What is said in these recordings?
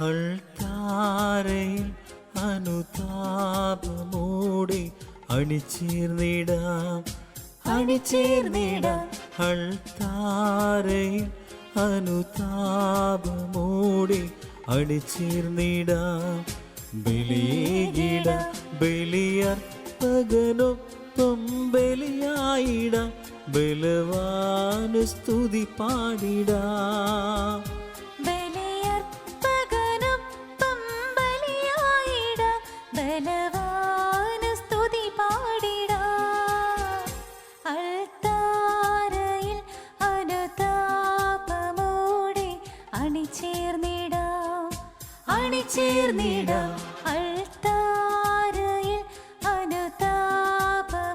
അൾത്താരയിൽ അനുതാപമോടെ അണിചേർന്നിടാം അൾത്താരയിൽ അനുതാപമോടെ അണിചേർന്നിടാം ബലിയേകിടാം ബലിയർപ്പകനൊപ്പം ബലിയായിടാം ബലവാന് സ്തുതി പാടിടാം ബലിയർപ്പകനൊപ്പം ബലിയായിടാം ബലവാന് സ്തുതി പാടിടാം അൾത്താരയിൽ അനുതാപമോടെ അണിചേർന്നിടാം അൾത്താരയിൽ അനുതാപമോടെ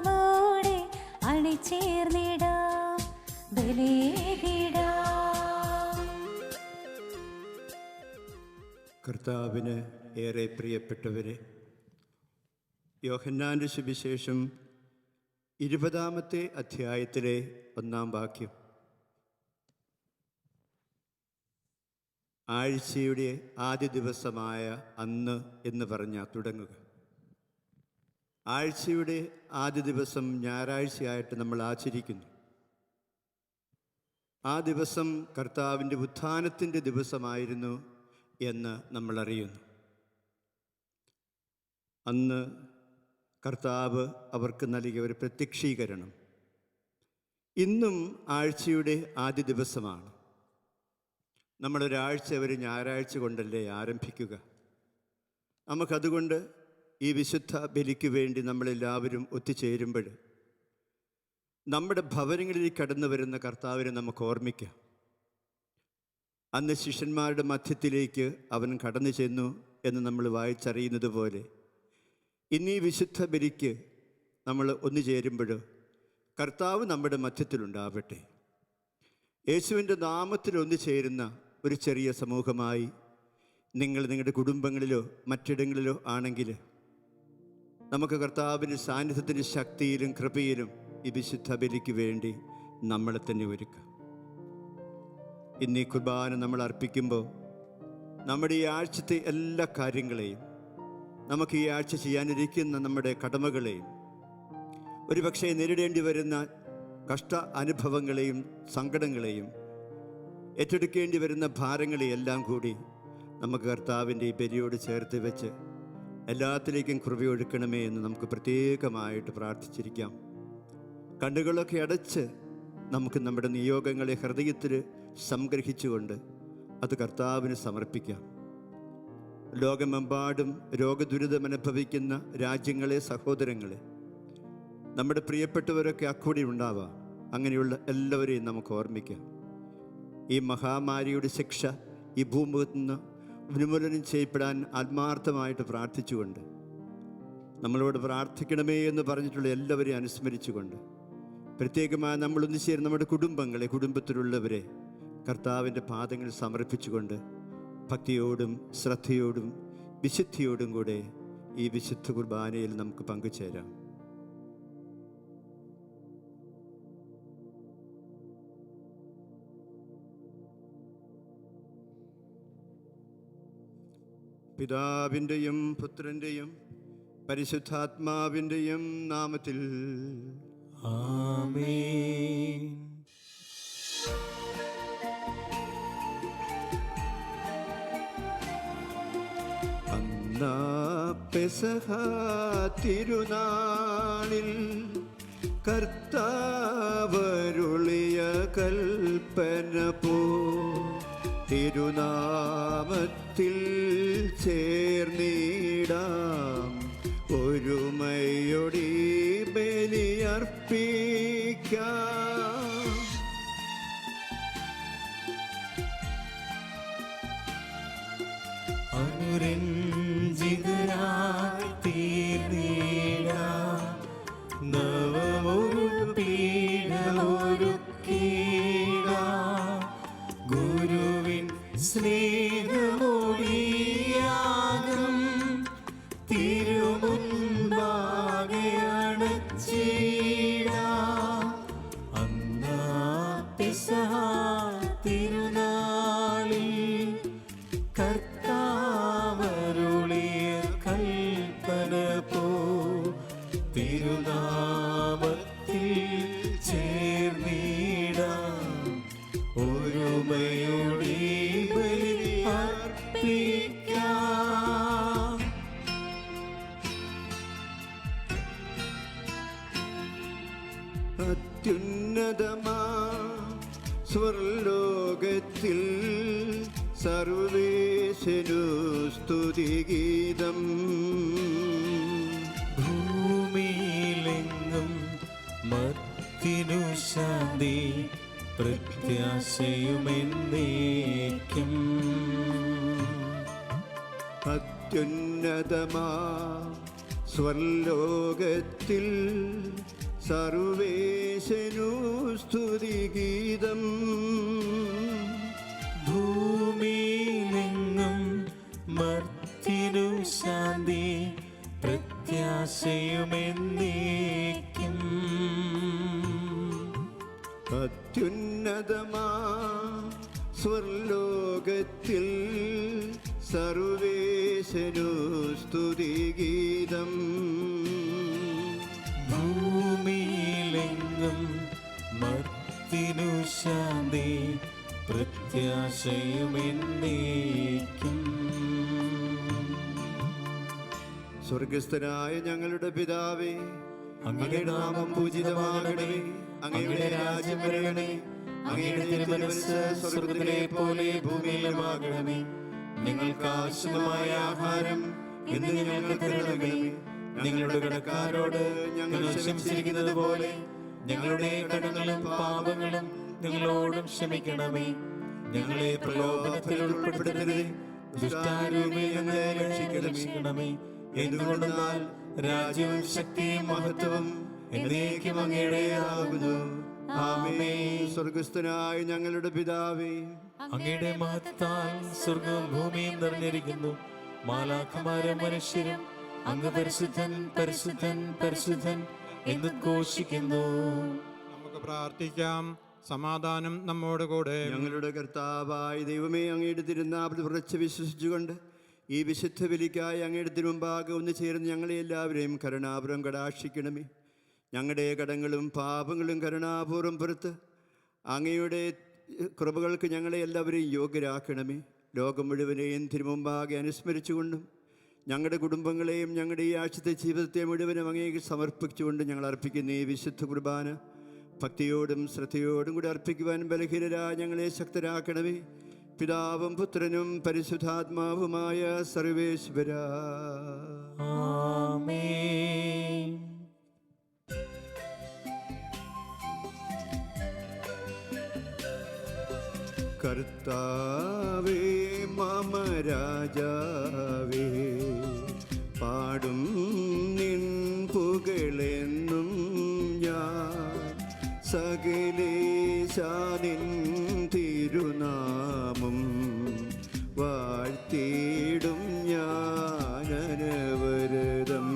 അണിചേർന്നിടാം ബലിയിടാം. കർത്താവിന് ഏറെ പ്രിയപ്പെട്ടവരെ, യോഹന്നാന്റെ സുവിശേഷം 20-ാമത്തെ അധ്യായത്തിലെ 1-ാം വാക്യം, ആഴ്ചയുടെ ആദ്യ ദിവസമായ അന്ന് എന്ന് പറഞ്ഞ തുടങ്ങുക. ആഴ്ചയുടെ ആദ്യ ദിവസം ഞായറാഴ്ചയായിട്ട് നമ്മൾ ആചരിക്കുന്നു. ആ ദിവസം കർത്താവിൻ്റെ ഉത്ഥാനത്തിൻ്റെ ദിവസമായിരുന്നു എന്ന് നമ്മൾ അറിയുന്നു. അന്ന് കർത്താവ് അവർക്ക് നൽകിയ ഒരു പ്രത്യക്ഷീകരണം. ഇന്നും ആഴ്ചയുടെ ആദ്യ ദിവസമാണ്. നമ്മളൊരാഴ്ച ഒരു ഞായറാഴ്ച കൊണ്ടല്ലേ ആരംഭിക്കുക. നമുക്കതുകൊണ്ട് ഈ വിശുദ്ധ ബലിക്ക് വേണ്ടി നമ്മളെല്ലാവരും ഒത്തുചേരുമ്പോൾ നമ്മുടെ ഭവനങ്ങളിലേക്ക് കടന്നു വരുന്ന കർത്താവിനെ നമുക്ക് ഓർമ്മിക്കാം. അന്ന് ശിഷ്യന്മാരുടെ മധ്യത്തിലേക്ക് അവൻ കടന്നു ചെന്നു എന്ന് നമ്മൾ വായിച്ചറിയുന്നത് പോലെ ഇന്നീ വിശുദ്ധ ബലിക്ക് നമ്മൾ ഒന്നു ചേരുമ്പോൾ കർത്താവ് നമ്മുടെ മധ്യത്തിലുണ്ടാവട്ടെ. യേശുവിൻ്റെ നാമത്തിൽ ഒന്നു ചേരുന്ന ഒരു ചെറിയ സമൂഹമായി നിങ്ങൾ നിങ്ങളുടെ കുടുംബങ്ങളിലോ മറ്റിടങ്ങളിലോ ആണെങ്കിൽ നമുക്ക് കർത്താവിൻ്റെ സാന്നിധ്യത്തിൻ്റെ ശക്തിയിലും കൃപയിലും ഈ വിശുദ്ധ ബലിക്ക് വേണ്ടി നമ്മളെ തന്നെ ഒരുക്കാം. ഇന്നീ കുർബാന നമ്മൾ അർപ്പിക്കുമ്പോൾ നമ്മുടെ ഈ ആഴ്ചത്തെ എല്ലാ കാര്യങ്ങളെയും, നമുക്ക് ഈ ആഴ്ച ചെയ്യാനിരിക്കുന്ന നമ്മുടെ കടമകളെയും, ഒരുപക്ഷെ നേരിടേണ്ടി വരുന്ന കഷ്ട അനുഭവങ്ങളെയും സങ്കടങ്ങളെയും ഏറ്റെടുക്കേണ്ടി വരുന്ന ഭാരങ്ങളെയെല്ലാം കൂടി നമുക്ക് കർത്താവിൻ്റെ ഈ ബലിയോട് ചേർത്ത് വെച്ച് എല്ലാത്തിലേക്കും കൃപയൊഴുക്കണമേ എന്ന് നമുക്ക് പ്രത്യേകമായിട്ട് പ്രാർത്ഥിച്ചിരിക്കാം. കണ്ണുകളൊക്കെ അടച്ച് നമുക്ക് നമ്മുടെ നിയോഗങ്ങളെ ഹൃദയത്തിൽ സംഗ്രഹിച്ചുകൊണ്ട് അത് കർത്താവിന് സമർപ്പിക്കാം. ലോകമെമ്പാടും രോഗദുരിതമനുഭവിക്കുന്ന രാജ്യങ്ങളെ, സഹോദരങ്ങളെ, നമ്മുടെ പ്രിയപ്പെട്ടവരൊക്കെ അക്കൂടി ഉണ്ടാവാം. അങ്ങനെയുള്ള എല്ലാവരെയും നമുക്ക് ഓർമ്മിക്കാം. ഈ മഹാമാരിയുടെ ശിക്ഷ ഈ ഭൂമുഖത്ത് നിന്ന് ഉന്മൂലനം ചെയ്യപ്പെടാൻ ആത്മാർത്ഥമായിട്ട് പ്രാർത്ഥിച്ചുകൊണ്ട്, നമ്മളോട് പ്രാർത്ഥിക്കണമേ എന്ന് പറഞ്ഞിട്ടുള്ള എല്ലാവരെയും അനുസ്മരിച്ചുകൊണ്ട്, പ്രത്യേകമായി നമ്മൾ ഒന്നിച്ചേർന്ന് നമ്മുടെ കുടുംബങ്ങളെ, കുടുംബത്തിലുള്ളവരെ കർത്താവിൻ്റെ പാദങ്ങളിൽ സമർപ്പിച്ചുകൊണ്ട് ഭക്തിയോടും ശ്രദ്ധയോടും വിശുദ്ധിയോടും കൂടെ ഈ വിശുദ്ധ കുർബാനയിൽ നമുക്ക് പങ്കുചേരാം. പിതാവിൻ്റെയും പുത്രൻ്റെയും പരിശുദ്ധാത്മാവിൻ്റെയും നാമത്തിൽ ആമേൻ. അന്നാ പെസഹ തിരുനാളിൽ കർത്താവരുളിയ കൽപ്പന പോ തിരുനാമത്തിൽ ചേർന്നിടാം ഒരുമയൊടി ബലിയർപ്പിക്കാം. അനുരഞ്ജിതരായി തീർന്നിടാം നവമൊരു പീഠമൊരുക്കിടാം ഗുരുവിൻ സ്നേഹമൊടിയാകും തിരുമുൻപാകെ അണച്ചിടാം. അന്നാ പെസഹ തിരുനാളിൽ കർത്താവ് സമർപ്പിക്കാം. അത്യുന്നതമാ സ്വർലോകത്തിൽ സർവേശനു സ്തുതിഗീതം. ഭൂമിയിലെങ്ങും മർത്തിനു ശാന്തി പ്രത്യാശയുമെന്നേക്കും. അത്യുന്നതമാ സ്വർലോകത്തിൽ സർവേശനു സ്തുതിഗീതം. ഭൂമിയിലെങ്ങും മർത്തിനു ശാന്തി പ്രത്യാശയുമെന്നേക്കും. അത്യുന്നതമാ സ്വർലോകത്തിൽ സർവേശനു സ്തുതിഗീതം. ഭൂമിയിലെങ്ങും മർത്തിനു ശാന്തി പ്രത്യാശയുമെന്നേക്കും. സ്വർഗസ്ഥനായ ഞങ്ങളുടെ പിതാവേ, അങ്ങയുടെ നാമം പൂജിതമാകണമേ. അങ്ങയുടെ രാജ്യം വരണമേ. അങ്ങയുടെ തിരുമനസ്സ് സ്വർഗ്ഗത്തിലെ പോലെ ഭൂമിയിലുമാകണമേ. ഞങ്ങൾക്ക് ആവശ്യമായ ആഹാരം ഇന്ന് ഞങ്ങൾക്ക് തരണമേ. ഞങ്ങളുടെ കടക്കാരോട് ഞങ്ങൾ ക്ഷമിച്ചിരിക്കുന്നത് പോലെ ഞങ്ങളുടെ കടങ്ങളും പാപങ്ങളും ഞങ്ങളോടും ക്ഷമിക്കണമേ. ഞങ്ങളെ പ്രലോഭനത്തിൽ ഉൾപ്പെടുത്തരുതേ, ദുഷ്ടാരൂപേ ഞങ്ങളെ രക്ഷിക്കണമേ. എന്തുകൊണ്ടെന്നാൽ രാജ്യവും ശക്തിയും മഹത്വവും എന്നേക്കും അങ്ങയുടേതാകുന്നു. ആമേൻ. സ്വർഗസ്ഥനായ ഞങ്ങളുടെ പിതാവേ, അങ്ങയുടെ മഹത്താൽ സ്വർഗവും ഭൂമിയും നിറഞ്ഞിരിക്കുന്നു. മാലാഖമാരും മനുഷ്യരും അങ്ങ് പരിശുദ്ധൻ പരിശുദ്ധൻ പരിശുദ്ധൻ എന്ന് ഘോഷിക്കുന്നു. നമുക്ക് പ്രാർത്ഥിക്കാം. സമാധാനം നമ്മോടുകൂടെ. ഞങ്ങളുടെ കർത്താവായ ദൈവമേ, അങ്ങയുടെ തിരുനാമത്തിൽ ഉറച്ച് വിശ്വസിച്ചുകൊണ്ട് ഈ വിശുദ്ധ ബലിക്കായി അങ്ങയുടെ തിരുമുമ്പാകെ ഒന്ന് ചേർന്ന് ഞങ്ങളെ എല്ലാവരെയും കരുണാപൂർവം കടാക്ഷിക്കണമേ. ഞങ്ങളുടെ കടങ്ങളും പാപങ്ങളും കരുണാപൂർവം പുറത്ത് അങ്ങയുടെ കൃപകൾക്ക് ഞങ്ങളെ എല്ലാവരെയും യോഗ്യരാക്കണമേ. ലോകം മുഴുവനെയും തിരുമുമ്പാകെ അനുസ്മരിച്ചുകൊണ്ടും ഞങ്ങളുടെ കുടുംബങ്ങളെയും ഞങ്ങളുടെ ഈ ആഴ്ചത്തെ ജീവിതത്തെ മുഴുവനും അങ്ങേക്ക് സമർപ്പിച്ചുകൊണ്ട് ഞങ്ങൾ അർപ്പിക്കുന്ന ഈ വിശുദ്ധ കുർബാന ഭക്തിയോടും ശ്രദ്ധയോടും കൂടി അർപ്പിക്കുവാൻ ബലഹീനരായ ഞങ്ങളെ ശക്തരാക്കണമേ. പിതാവും പുത്രനും പരിശുദ്ധാത്മാവുമായ സർവേശ്വരാ. ആമേൻ. കർത്താവേ മമ രാജാവേ, പാടും നിൻ പുകളെന്നും ഞാൻ. സകലേശാനിൻ തിരുനാമം വാഴ്ത്തിയിടും ഞാൻ അനവരതം.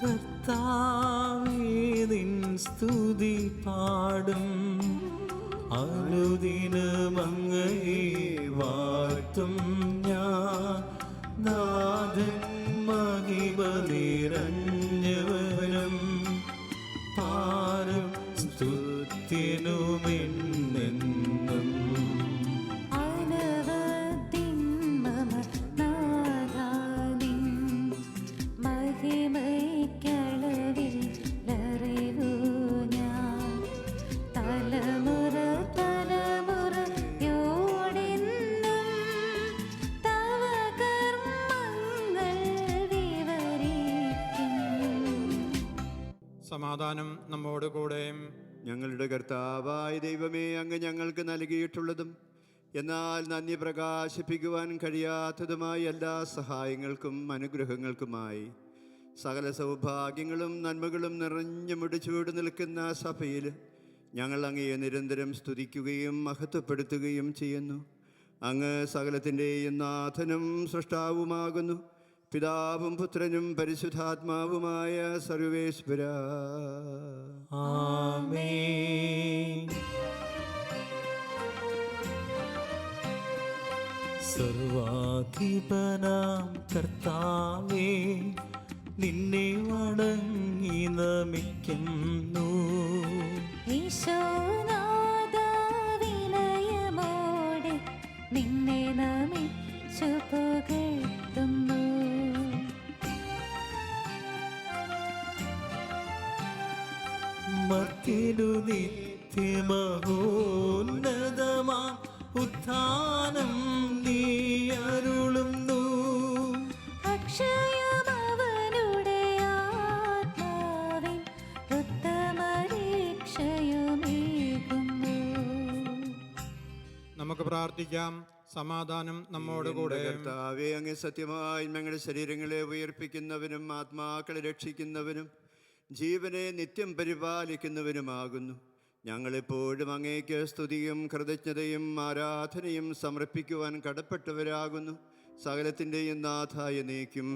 കർത്താവേ നിൻ സ്തുതി പാടും, അനുദിനം അങ്ങയെ വാഴ്ത്തും ഞാൻ. നാഥൻ മഹിമ നിറഞ്ഞവനും പാരം സ്തുത്യനുമെന്നെന്നും. അനവധിൻ മമ നാഥാനിൻ മഹിമയ്ക്കളവിലറിവു ഞാൻ. തലമുറ തലമുറയോടെന്നും തവ കർമ്മങ്ങൾ വിവരിക്കും. സമാധാനം നമ്മോടുകൂടെ. ഞങ്ങളുടെ കർത്താവായ ദൈവമേ, അങ്ങ് ഞങ്ങൾക്ക് നൽകിയിട്ടുള്ളതും എന്നാൽ നന്ദി പ്രകാശിപ്പിക്കുവാൻ കഴിയാത്തതുമായ എല്ലാ സഹായങ്ങൾക്കും അനുഗ്രഹങ്ങൾക്കുമായി സകല സൗഭാഗ്യങ്ങളും നന്മകളും നിറഞ്ഞു മുടിച്ചൂട് നിൽക്കുന്ന സഭയിൽ ഞങ്ങൾ അങ്ങയെ നിരന്തരം സ്തുതിക്കുകയും മഹത്വപ്പെടുത്തുകയും ചെയ്യുന്നു. അങ്ങ് സകലത്തിൻ്റെയും നാഥനും സൃഷ്ടാവുമാകുന്നു. പിതാവും പുത്രനും പരിശുദ്ധാത്മാവുമായ സർവേശ്വരാ. ആമേൻ. സർവാധിപനാം കർത്താവേ, നിന്നെ വണങ്ങി നമിക്കുന്നു. ഈശോനാഥ വിനയമോടെ നിന്നെ നമിച്ചു പുകഴ്ത്തുന്നു. മർത്യനു നിത്യമഹോന്നതമാ ഉത്ഥാനം നീ അരുളുന്നു. അക്ഷയമവനുടെ ആത്മാവിൻ ഉത്തമരക്ഷയുമേകുന്നു. നമുക്ക് പ്രാർത്ഥിക്കാം. സമാധാനം നമ്മോടുകൂടെ. കർത്താവേ, അങ്ങ് സത്യമായി ഞങ്ങളുടെ ശരീരങ്ങളെ ഉയർപ്പിക്കുന്നവനും ആത്മാക്കളെ രക്ഷിക്കുന്നവനും ജീവനെ നിത്യം പരിപാലിക്കുന്നവനുമാകുന്നു. ഞങ്ങളെപ്പോഴും അങ്ങേക്ക് സ്തുതിയും കൃതജ്ഞതയും ആരാധനയും സമർപ്പിക്കുവാൻ കടപ്പെട്ടവരാകുന്നു. സകലത്തിൻ്റെയും നാഥായ നീക്കും.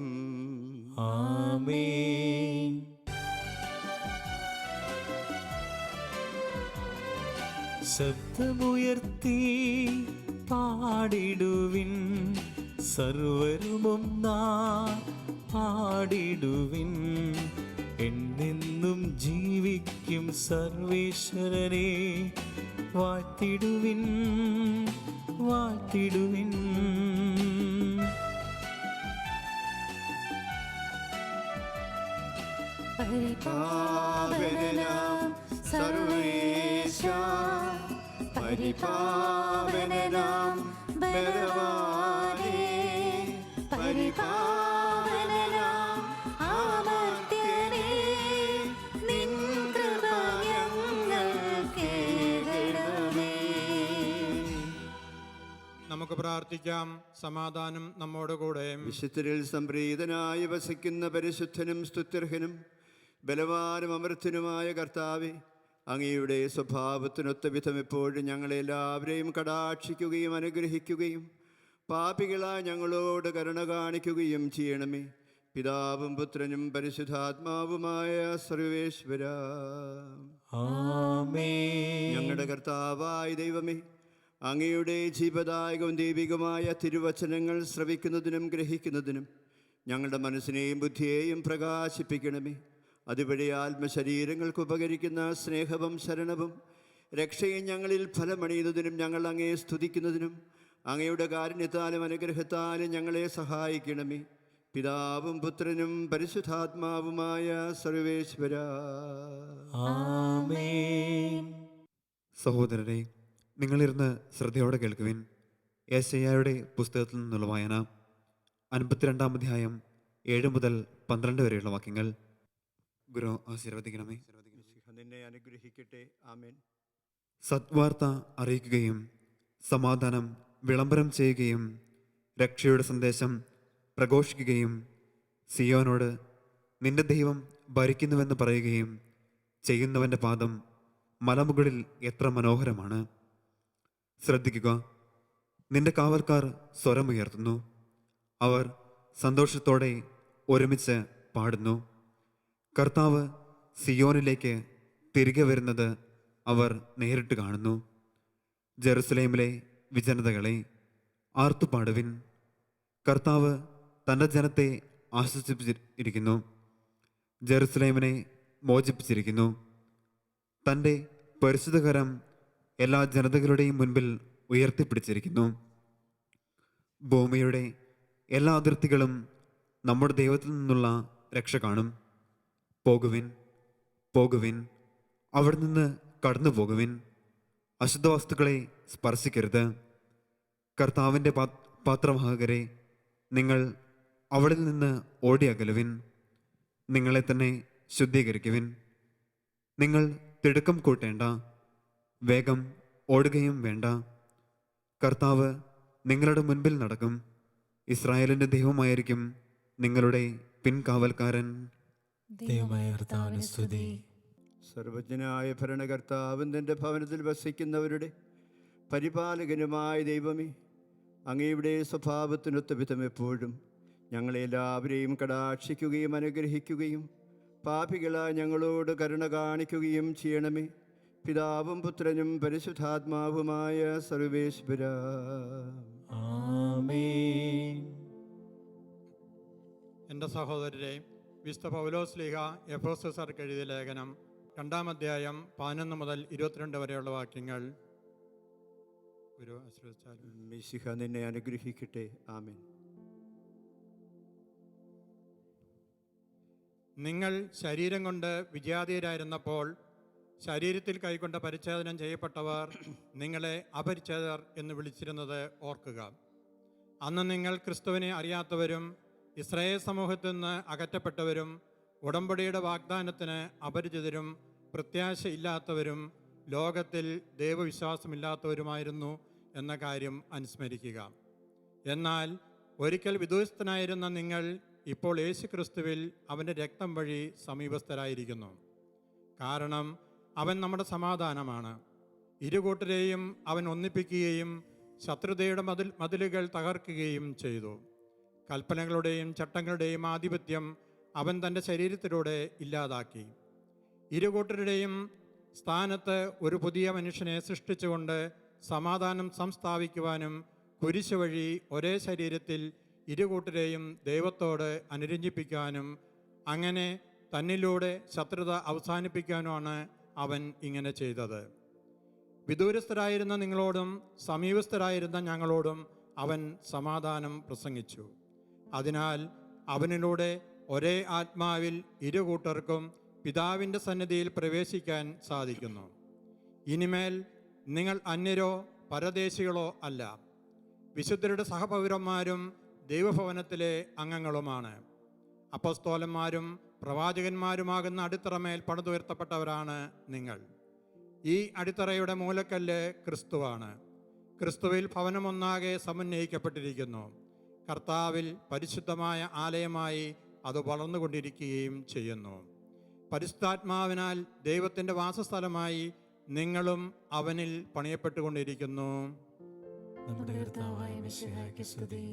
ആമേൻ. ശബ്ദമുയർത്തി പാടിടുവിൻ, സർവരുമൊന്നാ പാടിടുവിൻ. എന്നെന്നും ജീവിക്കും സർവേശ്വരനെ വാഴ്ത്തിടുവിൻ, വാഴ്ത്തിടുവിൻ. പരിപാവനനാം സർവേശാ, പരിപാവനനാം ബലവാനേ, പരിപാവനനാം അമർത്യനേ, നിൻ കൃപ ഞങ്ങൾക്കേകണമേ. നമുക്ക് പ്രാർത്ഥിക്കാം. സമാധാനം നമ്മോടുകൂടെ. വിശുദ്ധരിൽ സംപ്രീതനായി വസിക്കുന്ന പരിശുദ്ധനും സ്തുത്യർഹനും ബലവാനും അമർത്യനുമായ കർത്താവേ, അങ്ങയുടെ സ്വഭാവത്തിനൊത്ത വിധം എപ്പോഴും ഞങ്ങളെല്ലാവരെയും കടാക്ഷിക്കുകയും അനുഗ്രഹിക്കുകയും പാപികളായ ഞങ്ങളോട് കരുണ കാണിക്കുകയും ചെയ്യണമേ. പിതാവും പുത്രനും പരിശുദ്ധാത്മാവുമായ സർവേശ്വര. ആമേൻ. ഞങ്ങളുടെ കർത്താവായ ദൈവമേ, അങ്ങയുടെ ജീവദായകവും ദൈവികമായ തിരുവചനങ്ങൾ ശ്രവിക്കുന്നതിനും ഗ്രഹിക്കുന്നതിനും ഞങ്ങളുടെ മനസ്സിനെയും ബുദ്ധിയെയും പ്രകാശിപ്പിക്കണമേ. അതുവഴി ആത്മശരീരങ്ങൾക്ക് ഉപകരിക്കുന്ന സ്നേഹവും ശരണവും രക്ഷയും ഞങ്ങളിൽ ഫലമണിയുന്നതിനും ഞങ്ങൾ അങ്ങയെ സ്തുതിക്കുന്നതിനും അങ്ങയുടെ കാരുണ്യത്താലും അനുഗ്രഹത്താലും ഞങ്ങളെ സഹായിക്കണമേ. പിതാവും പുത്രനും പരിശുദ്ധാത്മാവുമായ സർവേശ്വര. ആമേൻ. സഹോദരരെ, നിങ്ങളിരുന്ന് ശ്രദ്ധയോടെ കേൾക്കുവിൻ. യേശയ്യായുടെ പുസ്തകത്തിൽ നിന്നുള്ള വായന 52-ാം അധ്യായം 7 മുതൽ 12 വരെയുള്ള വാക്യങ്ങൾ. ഗുരു ആശീർവദിക്കണമേ. നിന്നെ അനുഗ്രഹിക്കട്ടെ. ആമേൻ. സദ്വാർത്ത അറിയിക്കുകയും സമാധാനം വിളംബരം ചെയ്യുകയും രക്ഷയുടെ സന്ദേശം പ്രഘോഷിക്കുകയും സിയോനോട് നിന്റെ ദൈവം ഭരിക്കുന്നുവെന്ന് പറയുകയും ചെയ്യുന്നവൻ്റെ പാദം മലമുകളിൽ എത്ര മനോഹരമാണ്. ശ്രദ്ധിക്കുക, നിന്റെ കാവൽക്കാർ സ്വരമുയർത്തുന്നു, അവർ സന്തോഷത്തോടെ ഒരുമിച്ച് പാടുന്നു. കർത്താവ് സിയോനിലേക്ക് തിരികെ വരുന്നത് അവർ നേരിട്ട് കാണുന്നു. ജെറുസലേമിലെ വിജനതകളെ ആർത്തുപാടുവിൻ. കർത്താവ് തൻ്റെ ജനത്തെ ആശ്വസിപ്പിച്ചിരിക്കുന്നു, ജെറുസലേമിനെ മോചിപ്പിച്ചിരിക്കുന്നു. തൻ്റെ പരിശുദ്ധകരം എല്ലാ ജനതകളുടെയും മുൻപിൽ ഉയർത്തിപ്പിടിച്ചിരിക്കുന്നു. ഭൂമിയുടെ എല്ലാ അതിർത്തികളും നമ്മുടെ ദൈവത്തിൽ നിന്നുള്ള രക്ഷ കാണും. പോകുവിൻ, പോകുവിൻ, അവിടെ നിന്ന് കടന്നു പോകുവിൻ. അശുദ്ധ വസ്തുക്കളെ സ്പർശിക്കരുത്. കർത്താവിൻ്റെ പാത്രവാഹകരെ, നിങ്ങൾ അവിടെ നിന്ന് ഓടിയകലുവിൻ. നിങ്ങളെ തന്നെ ശുദ്ധീകരിക്കുവിൻ. നിങ്ങൾ തിടുക്കം കൂട്ടേണ്ട, വേഗം ഓടുകയും വേണ്ട. കർത്താവ് നിങ്ങളുടെ മുൻപിൽ നടക്കും. ഇസ്രായേലിൻ്റെ ദൈവമായിരിക്കും നിങ്ങളുടെ പിൻകാവൽക്കാരൻ. ദൈവമായ കർത്താവിന് സ്തുതി. സർവജ്ഞനായ ഭരണകർത്താവും തൻ്റെ ഭവനത്തിൽ വസിക്കുന്നവരുടെ പരിപാലകനുമായ ദൈവമേ, അങ്ങയുടെ സ്വഭാവത്തിനൊത്ത വിധം എപ്പോഴും ഞങ്ങളെല്ലാവരെയും കടാക്ഷിക്കുകയും അനുഗ്രഹിക്കുകയും പാപികളായ ഞങ്ങളോട് കരുണ കാണിക്കുകയും ചെയ്യണമേ. പിതാവും പുത്രനും പരിശുദ്ധാത്മാവുമായ സർവേശ്വര. ആമേൻ. എൻ്റെ സഹോദരരെ, വിശുദ്ധ പൗലോസ് ലീഹ എഫേസ്യർക്ക് എഴുതിയ ലേഖനം 2-ാം അധ്യായം 11 മുതൽ 22 വരെയുള്ള വാക്യങ്ങൾ ഗുരു ആശീർവദിച്ചാലും. മിശിഹ നിന്നെ അനുഗ്രഹിക്കട്ടെ. ആമേൻ. നിങ്ങൾ ശരീരം കൊണ്ട് വിജാതീയരായിരുന്നപ്പോൾ ശരീരത്തിൽ കൈകൊണ്ട് പരിച്ഛേദനം ചെയ്യപ്പെട്ടവർ നിങ്ങളെ അപരിച്ഛേദർ എന്ന് വിളിച്ചിരുന്നത് ഓർക്കുക. അന്ന് നിങ്ങൾ ക്രിസ്തുവിനെ അറിയാത്തവരും ഇസ്രായേൽ സമൂഹത്തിൽ നിന്ന് അകറ്റപ്പെട്ടവരും ഉടമ്പടിയുടെ വാഗ്ദാനത്തിന് അപരിചിതരും പ്രത്യാശയില്ലാത്തവരും ലോകത്തിൽ ദൈവവിശ്വാസമില്ലാത്തവരുമായിരുന്നു എന്ന കാര്യം അനുസ്മരിക്കുക. എന്നാൽ ഒരിക്കൽ വിദൂരസ്ഥനായിരുന്ന നിങ്ങൾ ഇപ്പോൾ യേശു ക്രിസ്തുവിൽ അവൻ്റെ രക്തം വഴി സമീപസ്ഥരായിരിക്കുന്നു. കാരണം അവൻ നമ്മുടെ സമാധാനമാണ്. ഇരുകൂട്ടരെയും അവൻ ഒന്നിപ്പിക്കുകയും ശത്രുതയുടെ മതിലുകൾ തകർക്കുകയും ചെയ്തു. കൽപ്പനകളുടെയും ചട്ടങ്ങളുടെയും ആധിപത്യം അവൻ തൻ്റെ ശരീരത്തിലൂടെ ഇല്ലാതാക്കി. ഇരുകൂട്ടരുടെയും സ്ഥാനത്ത് ഒരു പുതിയ മനുഷ്യനെ സൃഷ്ടിച്ചുകൊണ്ട് സമാധാനം സംസ്ഥാപിക്കുവാനും കുരിശ് വഴി ഒരേ ശരീരത്തിൽ ഇരുകൂട്ടരെയും ദൈവത്തോട് അനുരഞ്ജിപ്പിക്കാനും അങ്ങനെ തന്നിലൂടെ ശത്രുത അവസാനിപ്പിക്കാനുമാണ് അവൻ ഇങ്ങനെ ചെയ്തത്. വിദൂരസ്ഥരായിരുന്ന നിങ്ങളോടും സമീപസ്ഥരായിരുന്ന ഞങ്ങളോടും അവൻ സമാധാനം പ്രസംഗിച്ചു. അതിനാൽ അവനിലൂടെ ഒരേ ആത്മാവിൽ ഇരുകൂട്ടർക്കും പിതാവിൻ്റെ സന്നിധിയിൽ പ്രവേശിക്കാൻ സാധിക്കുന്നു. ഇനിമേൽ നിങ്ങൾ അന്യരോ പരദേശികളോ അല്ല, വിശുദ്ധരുടെ സഹപൗരന്മാരും ദൈവഭവനത്തിലെ അംഗങ്ങളുമാണ്. അപ്പസ്തോലന്മാരും പ്രവാചകന്മാരുമാകുന്ന അടിത്തറമേൽ പണിതുയർത്തപ്പെട്ടവരാണ് നിങ്ങൾ. ഈ അടിത്തറയുടെ മൂലക്കല്ല് ക്രിസ്തുവാണ്. ക്രിസ്തുവിൽ ഭവനമൊന്നാകെ സമന്വയിക്കപ്പെട്ടിരിക്കുന്നു. കർത്താവിൽ പരിശുദ്ധമായ ആലയമായി അത് വളർന്നുകൊണ്ടിരിക്കുകയും ചെയ്യുന്നു. പരിശുദ്ധാത്മാവിനാൽ ദൈവത്തിൻ്റെ വാസസ്ഥലമായി നിങ്ങളും അവനിൽ പണിയപ്പെട്ടുകൊണ്ടിരിക്കുന്നു. നമ്മുടെ കർത്താവായ മിശിഹായ്ക്ക് സ്തുതി.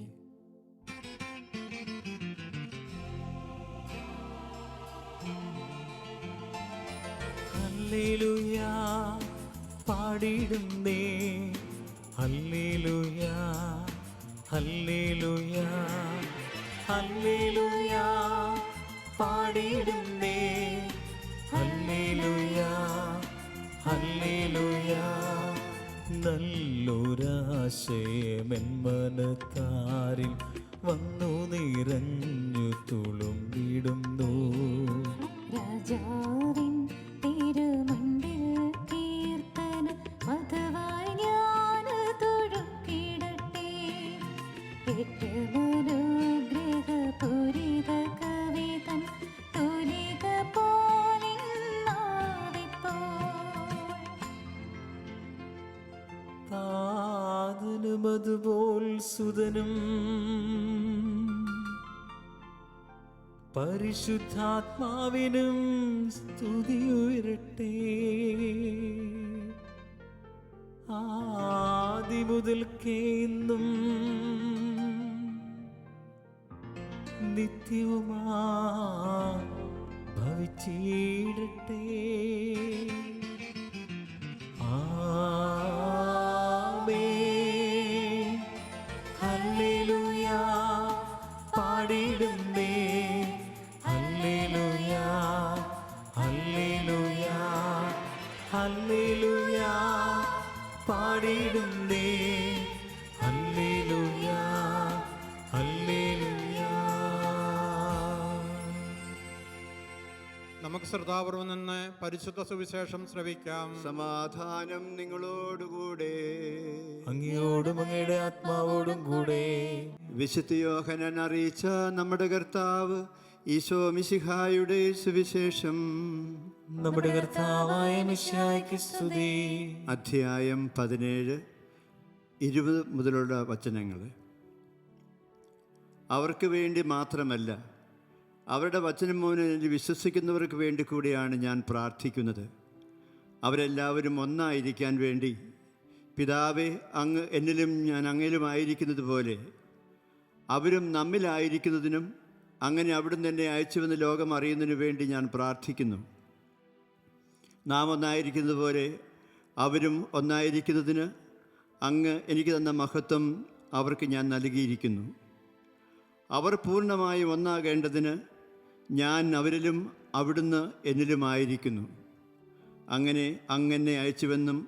ഹല്ലേലൂയ പാടിടുന്നേ, ഹല്ലേലൂയ ഹല്ലേലൂയ ഹല്ലേലൂയ പാടിടുന്നേ, ഹല്ലേലൂയ ഹല്ലേലൂയ. നല്ലൊരാശയമെന്മനത്താരിൽ വന്നു നിറഞ്ഞു തുളുമ്പിടുന്നു. രാജാവിൻ തിരുമുൻപിൽ കീർത്തന മധുവായി ഞാൻ തൊഴുക്കിടട്ടെ. ഏറ്റമനുഗ്രഹപൂരിത കവിതം തുലിക പോലിന്നാവിപ്പോൾ. താതനും അതുപോൽ സുതനും പരിശുദ്ധാത്മാവിനും സ്തുതിയുയരട്ടെ. ആദിമുതൽക്കേന്നും നിത്യവുമാ ഭവിച്ചിടട്ടെ. ആമേൻ. ഹല്ലേലൂയ പാടിടുന്നേ, ഹല്ലേലൂയ ഹല്ലേലൂയ ഹല്ലേലൂയ പാടിടുന്നേ, ഹല്ലേലൂയ ഹല്ലേലൂയ. നമുക്ക് ശ്രദ്ധാപൂർവം നിന്ന് പരിശുദ്ധ സുവിശേഷം ശ്രവിക്കാം. സമാധാനം നിങ്ങളോടുകൂടെ. അങ്ങയോടും അങ്ങയുടെ ആത്മാവോടും കൂടെ. വിശുദ്ധ യോഹന്നാൻ അറിയിച്ച നമ്മുടെ കർത്താവ് ഈശോ മിശിഹായുടെ സുവിശേഷം. നമ്മുടെ കർത്താവായ മിശിഹായ്ക്ക് സ്തുതി. അധ്യായം 17-20 മുതലുള്ള വചനങ്ങൾ. അവർക്ക് വേണ്ടി മാത്രമല്ല, അവരുടെ വചനം മൂലം വിശ്വസിക്കുന്നവർക്ക് വേണ്ടി കൂടിയാണ് ഞാൻ പ്രാർത്ഥിക്കുന്നത്. അവരെല്ലാവരും ഒന്നായിരിക്കാൻ വേണ്ടി. പിതാവേ, അങ്ങ് എന്നിലും ഞാൻ അങ്ങിലുമായിരിക്കുന്നത് പോലെ അവരും നമ്മിലായിരിക്കുന്നതിനും അങ്ങനെ അവിടുന്ന് എന്നെ അയച്ചുവെന്ന് ലോകം അറിയുന്നതിനു വേണ്ടി ഞാൻ പ്രാർത്ഥിക്കുന്നു. നാം ഒന്നായിരിക്കുന്നത് പോലെ അവരും ഒന്നായിരിക്കുന്നതിന് അങ്ങ് എനിക്ക് തന്ന മഹത്വം അവർക്ക് ഞാൻ നൽകിയിരിക്കുന്നു. അവർ പൂർണ്ണമായി ഒന്നാകേണ്ടതിന് ഞാൻ അവരിലും അവിടുന്ന് എന്നിലുമായിരിക്കുന്നു. അങ്ങനെ അങ്ങെന്നെ അയച്ചുവെന്നും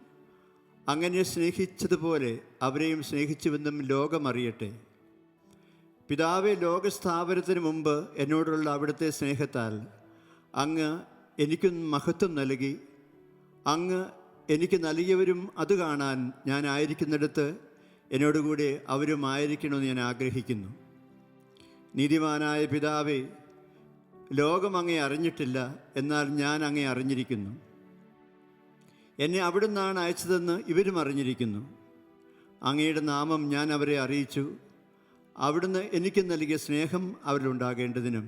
അങ്ങനെ സ്നേഹിച്ചതുപോലെ അവരെയും സ്നേഹിച്ചുവെന്നും ലോകമറിയട്ടെ. പിതാവേ, ലോകസ്ഥാപനത്തിന് മുമ്പ് എന്നോടുള്ള അവിടുത്തെ സ്നേഹത്താൽ അങ്ങ് എനിക്കും മഹത്വം നൽകി. അങ്ങ് എനിക്ക് നൽകിയവരും അത് കാണാൻ ഞാൻ ആയിരിക്കുന്നിടത്ത് എന്നോടുകൂടി അവരും ആയിരിക്കണമെന്ന് ഞാൻ ആഗ്രഹിക്കുന്നു. നീതിമാനായ പിതാവേ, ലോകം അങ്ങേ അറിഞ്ഞിട്ടില്ല, എന്നാൽ ഞാൻ അങ്ങേ അറിഞ്ഞിരിക്കുന്നു. എന്നെ അവിടുന്നാണ് അയച്ചതെന്ന് ഇവരും അറിഞ്ഞിരിക്കുന്നു. അങ്ങയുടെ നാമം ഞാൻ അവരെ അറിയിച്ചു. അവിടുന്ന് എനിക്ക് നൽകിയ സ്നേഹം അവരിലുണ്ടാകേണ്ടതിനും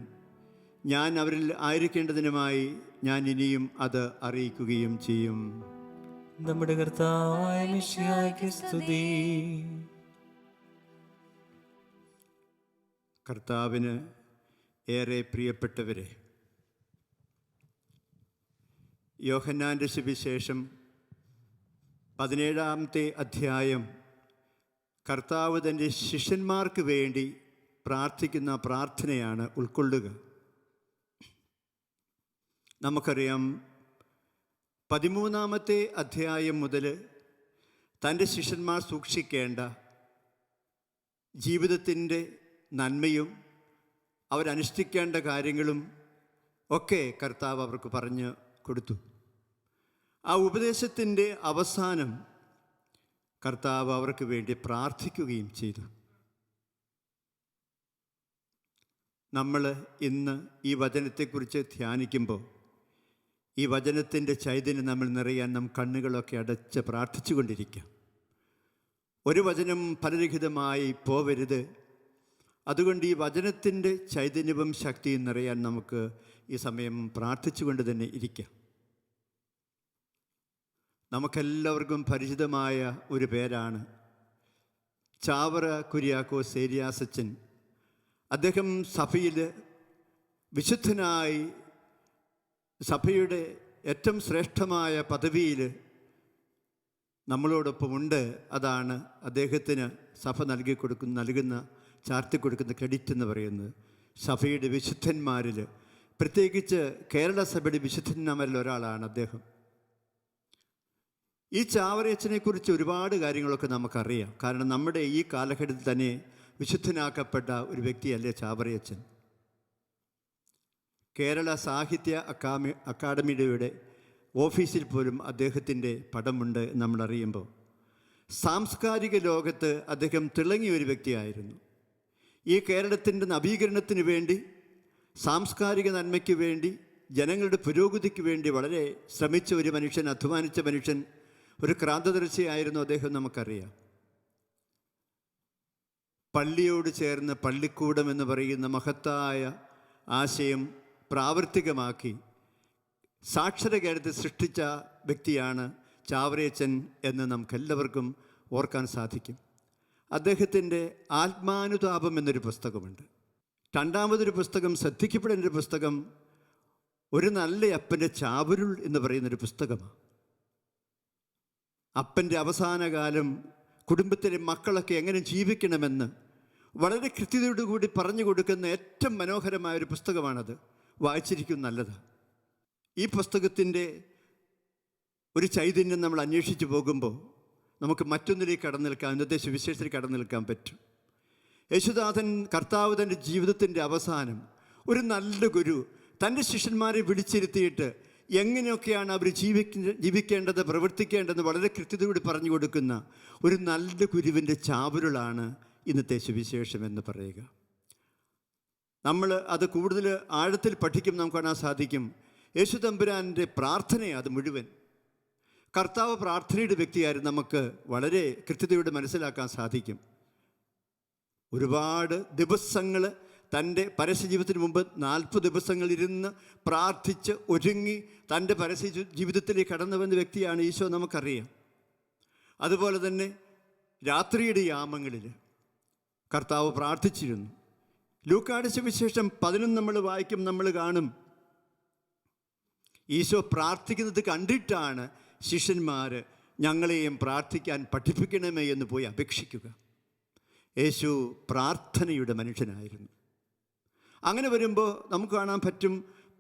ഞാൻ അവരിൽ ആയിരിക്കേണ്ടതിനുമായി ഞാൻ ഇനിയും അത് അറിയിക്കുകയും ചെയ്യും. നമ്മുടെ കർത്താവായ മിശിഹായ്ക്ക് സ്തുതി. കർത്താവിന് ഏറെ പ്രിയപ്പെട്ടവരെ, യോഹന്നാൻ്റെ സുവിശേഷം 17-ാമത്തെ അധ്യായം കർത്താവ് തൻ്റെ ശിഷ്യന്മാർക്ക് വേണ്ടി പ്രാർത്ഥിക്കുന്ന പ്രാർത്ഥനയാണ് ഉൾക്കൊള്ളുക. നമുക്കറിയാം, 13-ാമത്തെ അധ്യായം മുതൽ തൻ്റെ ശിഷ്യന്മാർ സൂക്ഷിക്കേണ്ട ജീവിതത്തിൻ്റെ നന്മയും അവരനുഷ്ഠിക്കേണ്ട കാര്യങ്ങളും ഒക്കെ കർത്താവ് അവർക്ക് പറഞ്ഞു കൊടുത്തു. ആ ഉപദേശത്തിൻ്റെ അവസാനം കർത്താവ് അവർക്ക് വേണ്ടി പ്രാർത്ഥിക്കുകയും ചെയ്തു. നമ്മൾ ഇന്ന് ഈ വചനത്തെക്കുറിച്ച് ധ്യാനിക്കുമ്പോൾ ഈ വചനത്തിൻ്റെ ചൈതന്യം നമ്മൾ നിറയാൻ നാം കണ്ണുകളൊക്കെ അടച്ച് പ്രാർത്ഥിച്ചു കൊണ്ടിരിക്കാം. ഒരു വചനം ഫലരഹിതമായി പോവരുത്. അതുകൊണ്ട് ഈ വചനത്തിൻ്റെ ചൈതന്യവും ശക്തിയും നിറയാൻ നമുക്ക് ഈ സമയം പ്രാർത്ഥിച്ചുകൊണ്ട് തന്നെ ഇരിക്കാം. നമുക്കെല്ലാവർക്കും പരിചിതമായ ഒരു പേരാണ് ചാവറ കുര്യാക്കോസ് ഏലിയാസച്ചൻ. അദ്ദേഹം സഭയിൽ വിശുദ്ധനായി സഭയുടെ ഏറ്റവും ശ്രേഷ്ഠമായ പദവിയിൽ നമ്മളോടൊപ്പമുണ്ട്. അതാണ് അദ്ദേഹത്തിന് സഭ നൽകുന്ന ചാർത്തിക്കൊടുക്കുന്ന ക്രെഡിറ്റ് എന്ന് പറയുന്നത്. സഭയുടെ വിശുദ്ധന്മാരിൽ, പ്രത്യേകിച്ച് കേരള സഭയുടെ വിശുദ്ധന്മാരിൽ ഒരാളാണ് അദ്ദേഹം. ഈ ചാവറയച്ചനെക്കുറിച്ച് ഒരുപാട് കാര്യങ്ങളൊക്കെ നമുക്കറിയാം. കാരണം നമ്മുടെ ഈ കാലഘട്ടത്തിൽ തന്നെ വിശുദ്ധനാക്കപ്പെട്ട ഒരു വ്യക്തിയല്ലേ ചാവറയച്ചൻ. കേരള സാഹിത്യ അക്കാദമിയുടെ ഓഫീസിൽ പോലും അദ്ദേഹത്തിൻ്റെ പടമുണ്ട് നമ്മളറിയുമ്പോൾ. സാംസ്കാരിക ലോകത്ത് അദ്ദേഹം തിളങ്ങിയ ഒരു വ്യക്തിയായിരുന്നു. ഈ കേരളത്തിൻ്റെ നവീകരണത്തിന് വേണ്ടി, സാംസ്കാരിക നന്മയ്ക്ക് വേണ്ടി, ജനങ്ങളുടെ പുരോഗതിക്ക് വേണ്ടി വളരെ ശ്രമിച്ച ഒരു മനുഷ്യൻ, അധ്വാനിച്ച മനുഷ്യൻ, ഒരു ക്രാന്തദർശിയായിരുന്നു അദ്ദേഹം. നമുക്കറിയാം. പള്ളിയോട് ചേർന്ന് പള്ളിക്കൂടം എന്ന് പറയുന്ന മഹത്തായ ആശയം പ്രാവർത്തികമാക്കി സാക്ഷര കേരളത്തെ സൃഷ്ടിച്ച വ്യക്തിയാണ് ചാവറയച്ചൻ എന്ന് നമുക്കെല്ലാവർക്കും ഓർക്കാൻ സാധിക്കും. അദ്ദേഹത്തിൻ്റെ ആത്മാനുതാപം എന്നൊരു പുസ്തകമുണ്ട്. രണ്ടാമതൊരു പുസ്തകം, ശ്രദ്ധിക്കപ്പെടേണ്ട ഒരു പുസ്തകം, ഒരു നല്ല അപ്പൻ്റെ ചാവരുൾ എന്ന് പറയുന്നൊരു പുസ്തകമാണ്. അപ്പൻ്റെ അവസാനകാലം, കുടുംബത്തിലെ മക്കളൊക്കെ എങ്ങനെ ജീവിക്കണമെന്ന് വളരെ കൃത്യതയോടുകൂടി പറഞ്ഞു കൊടുക്കുന്ന ഏറ്റവും മനോഹരമായൊരു പുസ്തകമാണത്. വായിച്ചിരിക്കും, നല്ലതാണ്. ഈ പുസ്തകത്തിൻ്റെ ഒരു ചൈതന്യം നമ്മൾ അന്വേഷിച്ച് പോകുമ്പോൾ നമുക്ക് മറ്റൊന്നിലേക്ക് കടന്നു നിൽക്കാം, ഇന്നത്തെ സുവിശേഷത്തിൽ കടന്നു നിൽക്കാൻ പറ്റും. യേശുനാഥൻ കർത്താവ് തൻ്റെ ജീവിതത്തിൻ്റെ അവസാനം ഒരു നല്ല ഗുരു തൻ്റെ ശിഷ്യന്മാരെ വിളിച്ചിരുത്തിയിട്ട് എങ്ങനെയൊക്കെയാണ് അവർ ജീവിക്കേണ്ടത്, പ്രവർത്തിക്കേണ്ടതെന്ന് വളരെ കൃത്യതയോടെ പറഞ്ഞു കൊടുക്കുന്ന ഒരു നല്ല ഗുരുവിൻ്റെ ചാവരുളാണ് ഇന്നത്തെ സുവിശേഷം എന്ന് പറയുക. നമ്മൾ അത് കൂടുതൽ ആഴത്തിൽ പഠിക്കും, നമുക്ക് കാണാൻ സാധിക്കും. യേശു തമ്പുരാൻ്റെ പ്രാർത്ഥനയാണ് അത് മുഴുവൻ. കർത്താവ് പ്രാർത്ഥനയുടെ വ്യക്തിയായിരുന്നു നമുക്ക് വളരെ കൃത്യതയോടെ മനസ്സിലാക്കാൻ സാധിക്കും. ഒരുപാട് ദിവസങ്ങൾ തൻ്റെ പരസ്യജീവിതത്തിന് മുമ്പ് 40 ദിവസങ്ങൾ ഇരുന്ന് പ്രാർത്ഥിച്ച് ഒരുങ്ങി തൻ്റെ പരസ്യ ജീവിതത്തിലേക്ക് കടന്നു വന്ന വ്യക്തിയാണ് ഈശോ, നമുക്കറിയാം. അതുപോലെ തന്നെ രാത്രിയുടെ യാമങ്ങളിൽ കർത്താവ് പ്രാർത്ഥിച്ചിരുന്നു. ലൂക്കായുടെ സുവിശേഷം 11 നമ്മൾ വായിക്കും, നമ്മൾ കാണും ഈശോ പ്രാർത്ഥിക്കുന്നത് കണ്ടിട്ടാണ് ശിഷ്യന്മാർ ഞങ്ങളെയും പ്രാർത്ഥിക്കാൻ പഠിപ്പിക്കണമേ എന്ന് പോയി അപേക്ഷിക്കുക. യേശു പ്രാർത്ഥനയുടെ മനുഷ്യനായിരുന്നു. അങ്ങനെ വരുമ്പോൾ നമുക്ക് കാണാൻ പറ്റും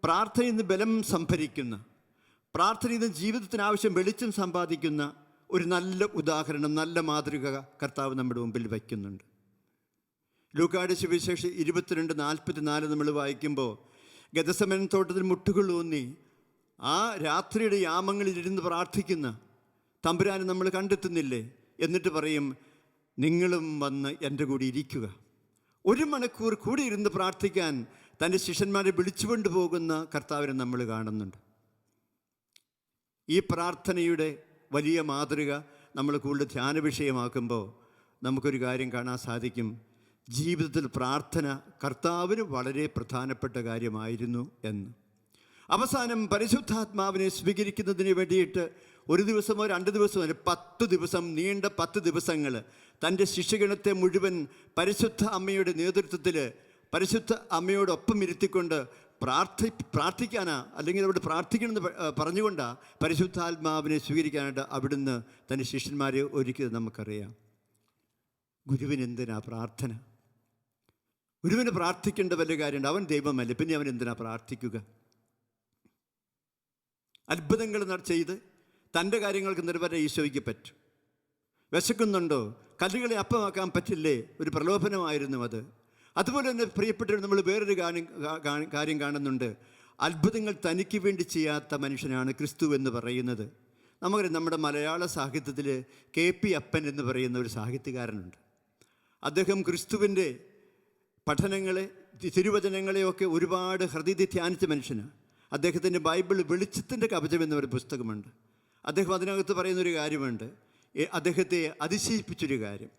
പ്രാർത്ഥനയിൽ നിന്ന് ബലം സംഭരിക്കുന്ന, പ്രാർത്ഥനയിൽ നിന്ന് ജീവിതത്തിന് ആവശ്യം വെളിച്ചം സമ്പാദിക്കുന്ന ഒരു നല്ല ഉദാഹരണം, നല്ല മാതൃക കർത്താവ് നമ്മുടെ മുമ്പിൽ വയ്ക്കുന്നുണ്ട്. ലൂക്കായുടെ സുവിശേഷം 22:44 നമ്മൾ വായിക്കുമ്പോൾ ഗെത്സമനേ തോട്ടത്തിൽ മുട്ടുകളൂന്നി ആ രാത്രിയുടെ യാമങ്ങളിൽ ഇരുന്ന് പ്രാർത്ഥിക്കുന്ന തമ്പുരാനെ നമ്മൾ കണ്ടെത്തുന്നില്ലേ? എന്നിട്ട് പറയും, നിങ്ങളും വന്ന് എൻ്റെ കൂടെ ഇരിക്കുക. 1 മണിക്കൂർ കൂടി ഇരുന്ന് പ്രാർത്ഥിക്കാൻ തൻ്റെ ശിഷ്യന്മാരെ വിളിച്ചുകൊണ്ട് പോകുന്ന കർത്താവിനെ നമ്മൾ കാണുന്നുണ്ട്. ഈ പ്രാർത്ഥനയുടെ വലിയ മാതൃക നമ്മൾ കൂടുതൽ ധ്യാന വിഷയമാക്കുമ്പോൾ നമുക്കൊരു കാര്യം കാണാൻ സാധിക്കും. ജീവിതത്തിൽ പ്രാർത്ഥന കർത്താവിന് വളരെ പ്രധാനപ്പെട്ട കാര്യമായിരുന്നു എന്ന്. അവസാനം പരിശുദ്ധാത്മാവിനെ സ്വീകരിക്കുന്നതിന് വേണ്ടിയിട്ട് 1 ദിവസമോ 2 ദിവസമോ 10 ദിവസം, നീണ്ട 10 ദിവസങ്ങൾ തൻ്റെ ശിഷ്യഗണത്തെ മുഴുവൻ പരിശുദ്ധ അമ്മയുടെ നേതൃത്വത്തിൽ പരിശുദ്ധ അമ്മയോടൊപ്പം ഇരുത്തിക്കൊണ്ട് പ്രാർത്ഥിക്കാനാ, അല്ലെങ്കിൽ അവിടെ പ്രാർത്ഥിക്കണമെന്ന് പറഞ്ഞുകൊണ്ടാണ് പരിശുദ്ധാത്മാവിനെ സ്വീകരിക്കാനായിട്ട് അവിടുന്ന് തൻ്റെ ശിഷ്യന്മാരെ ഒരുക്കിയത് നമുക്കറിയാം. ഗുരുവിന് എന്തിനാ പ്രാർത്ഥന? ഗുരുവിന് പ്രാർത്ഥിക്കേണ്ട വല്ല കാര്യമുണ്ട്? അവൻ ദൈവമല്ലേ, പിന്നെ അവൻ എന്തിനാ പ്രാർത്ഥിക്കുക? അത്ഭുതങ്ങൾ ചെയ്ത് തൻ്റെ കാര്യങ്ങൾക്ക് നിറവേറ്റാൻ ഈശോയ്ക്ക് പറ്റും. വിശക്കുന്നുണ്ടോ? കല്ലുകളെ അപ്പമാക്കാൻ പറ്റില്ലേ? ഒരു പ്രലോഭനമായിരുന്നു അത്. അതുപോലെ തന്നെ പ്രിയപ്പെട്ടവർ, നമ്മൾ വേറൊരു കാര്യം കാണുന്നുണ്ട്. അത്ഭുതങ്ങൾ തനിക്ക് വേണ്ടി ചെയ്യാത്ത മനുഷ്യനാണ് ക്രിസ്തു എന്ന് പറയുന്നത്. നമുക്കറിയാം, നമ്മുടെ മലയാള സാഹിത്യത്തിൽ KP അപ്പൻ എന്ന് പറയുന്ന ഒരു സാഹിത്യകാരനുണ്ട്. അദ്ദേഹം ക്രിസ്തുവിൻ്റെ പഠനങ്ങളെ, തിരുവചനങ്ങളെയൊക്കെ ഒരുപാട് ഹൃദയത്തിൽ ധ്യാനിച്ച മനുഷ്യനാണ്. അദ്ദേഹത്തിൻ്റെ ബൈബിൾ വെളിച്ചത്തിൻ്റെ കവചം എന്നൊരു പുസ്തകമുണ്ട്. അദ്ദേഹം അതിനകത്ത് പറയുന്നൊരു കാര്യമുണ്ട്, അദ്ദേഹത്തെ അതിശയിപ്പിച്ചൊരു കാര്യം.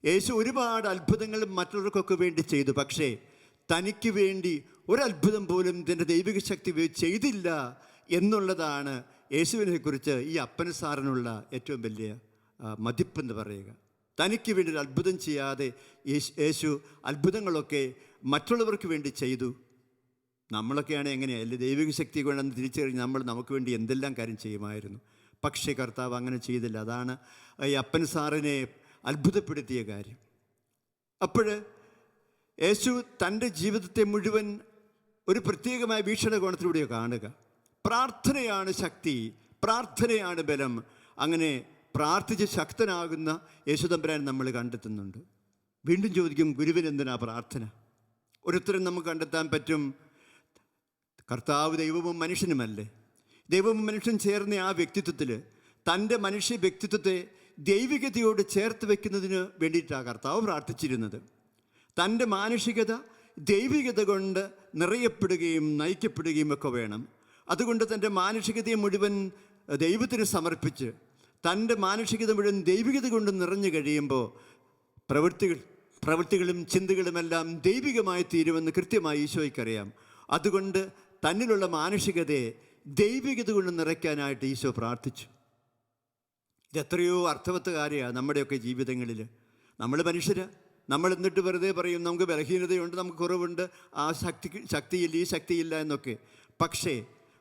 യേശു ഒരുപാട് അത്ഭുതങ്ങൾ മറ്റുള്ളവർക്കൊക്കെ വേണ്ടി ചെയ്തു, പക്ഷേ തനിക്ക് വേണ്ടി ഒരത്ഭുതം പോലും തൻ്റെ ദൈവിക ശക്തി ചെയ്തില്ല എന്നുള്ളതാണ് യേശുവിനെക്കുറിച്ച് ഈ അപ്പൻ സാറിനുള്ള ഏറ്റവും വലിയ മതിപ്പെന്ന് പറയുക. തനിക്ക് വേണ്ടി ഒരു അത്ഭുതം ചെയ്യാതെ യേശു അത്ഭുതങ്ങളൊക്കെ മറ്റുള്ളവർക്ക് വേണ്ടി ചെയ്തു. നമ്മളൊക്കെയാണ് എങ്ങനെയല്ലേ, ദൈവിക ശക്തി കൊണ്ടെന്ന് തിരിച്ചറിഞ്ഞ് നമുക്ക് വേണ്ടി എന്തെല്ലാം കാര്യം ചെയ്യുമായിരുന്നു. പക്ഷേ കർത്താവ് അങ്ങനെ ചെയ്തില്ല. അതാണ് ഈ അപ്പൻ സാറിനെ അത്ഭുതപ്പെടുത്തിയ കാര്യം. അപ്പോൾ യേശു തൻ്റെ ജീവിതത്തെ മുഴുവൻ ഒരു പ്രത്യേകമായ വീക്ഷണകോണത്തിലൂടെ കാണുക. പ്രാർത്ഥനയാണ് ശക്തി, പ്രാർത്ഥനയാണ് ബലം. അങ്ങനെ പ്രാർത്ഥിച്ച് ശക്തനാകുന്ന യേശുതമ്പുരാൻ നമ്മൾ കണ്ടെത്തുന്നുണ്ട്. വീണ്ടും ചോദിക്കും, ഗുരുവിന് എന്തിനാ പ്രാർത്ഥന? ഒരുത്തരം നമുക്ക് കണ്ടെത്താൻ പറ്റും. കർത്താവ് ദൈവവും മനുഷ്യനുമല്ലേ? ദൈവവും മനുഷ്യൻ ചേർന്ന ആ വ്യക്തിത്വത്തിൽ തൻ്റെ മനുഷ്യ വ്യക്തിത്വത്തെ ദൈവികതയോട് ചേർത്ത് വയ്ക്കുന്നതിന് വേണ്ടിയിട്ടാണ് കർത്താവ് പ്രാർത്ഥിച്ചിരുന്നത്. തൻ്റെ മാനുഷികത ദൈവികത കൊണ്ട് നിറയപ്പെടുകയും നയിക്കപ്പെടുകയും ഒക്കെ വേണം. അതുകൊണ്ട് തൻ്റെ മാനുഷികതയെ മുഴുവൻ ദൈവത്തിന് സമർപ്പിച്ച് തൻ്റെ മാനുഷികത മുഴുവൻ ദൈവികത കൊണ്ട് നിറഞ്ഞു കഴിയുമ്പോൾ പ്രവൃത്തികളും ചിന്തകളുമെല്ലാം ദൈവികമായി തീരുമെന്ന് കൃത്യമായി ഈശോയ്ക്കറിയാം. അതുകൊണ്ട് തന്നിലുള്ള മാനുഷികതയെ ദൈവികത കൊണ്ട് നിറയ്ക്കാനായിട്ട് ഈശോ പ്രാർത്ഥിച്ചു. ഇതെത്രയോ അർത്ഥവത്ത കാര്യമാണ് നമ്മുടെയൊക്കെ ജീവിതങ്ങളിൽ. നമ്മൾ മനുഷ്യർ, നമ്മൾ എന്നിട്ട് വെറുതെ പറയും നമുക്ക് ബലഹീനതയുണ്ട്, നമുക്ക് കുറവുണ്ട്, ആ ശക്തിയില്ല, ഈ ശക്തിയില്ല എന്നൊക്കെ. പക്ഷേ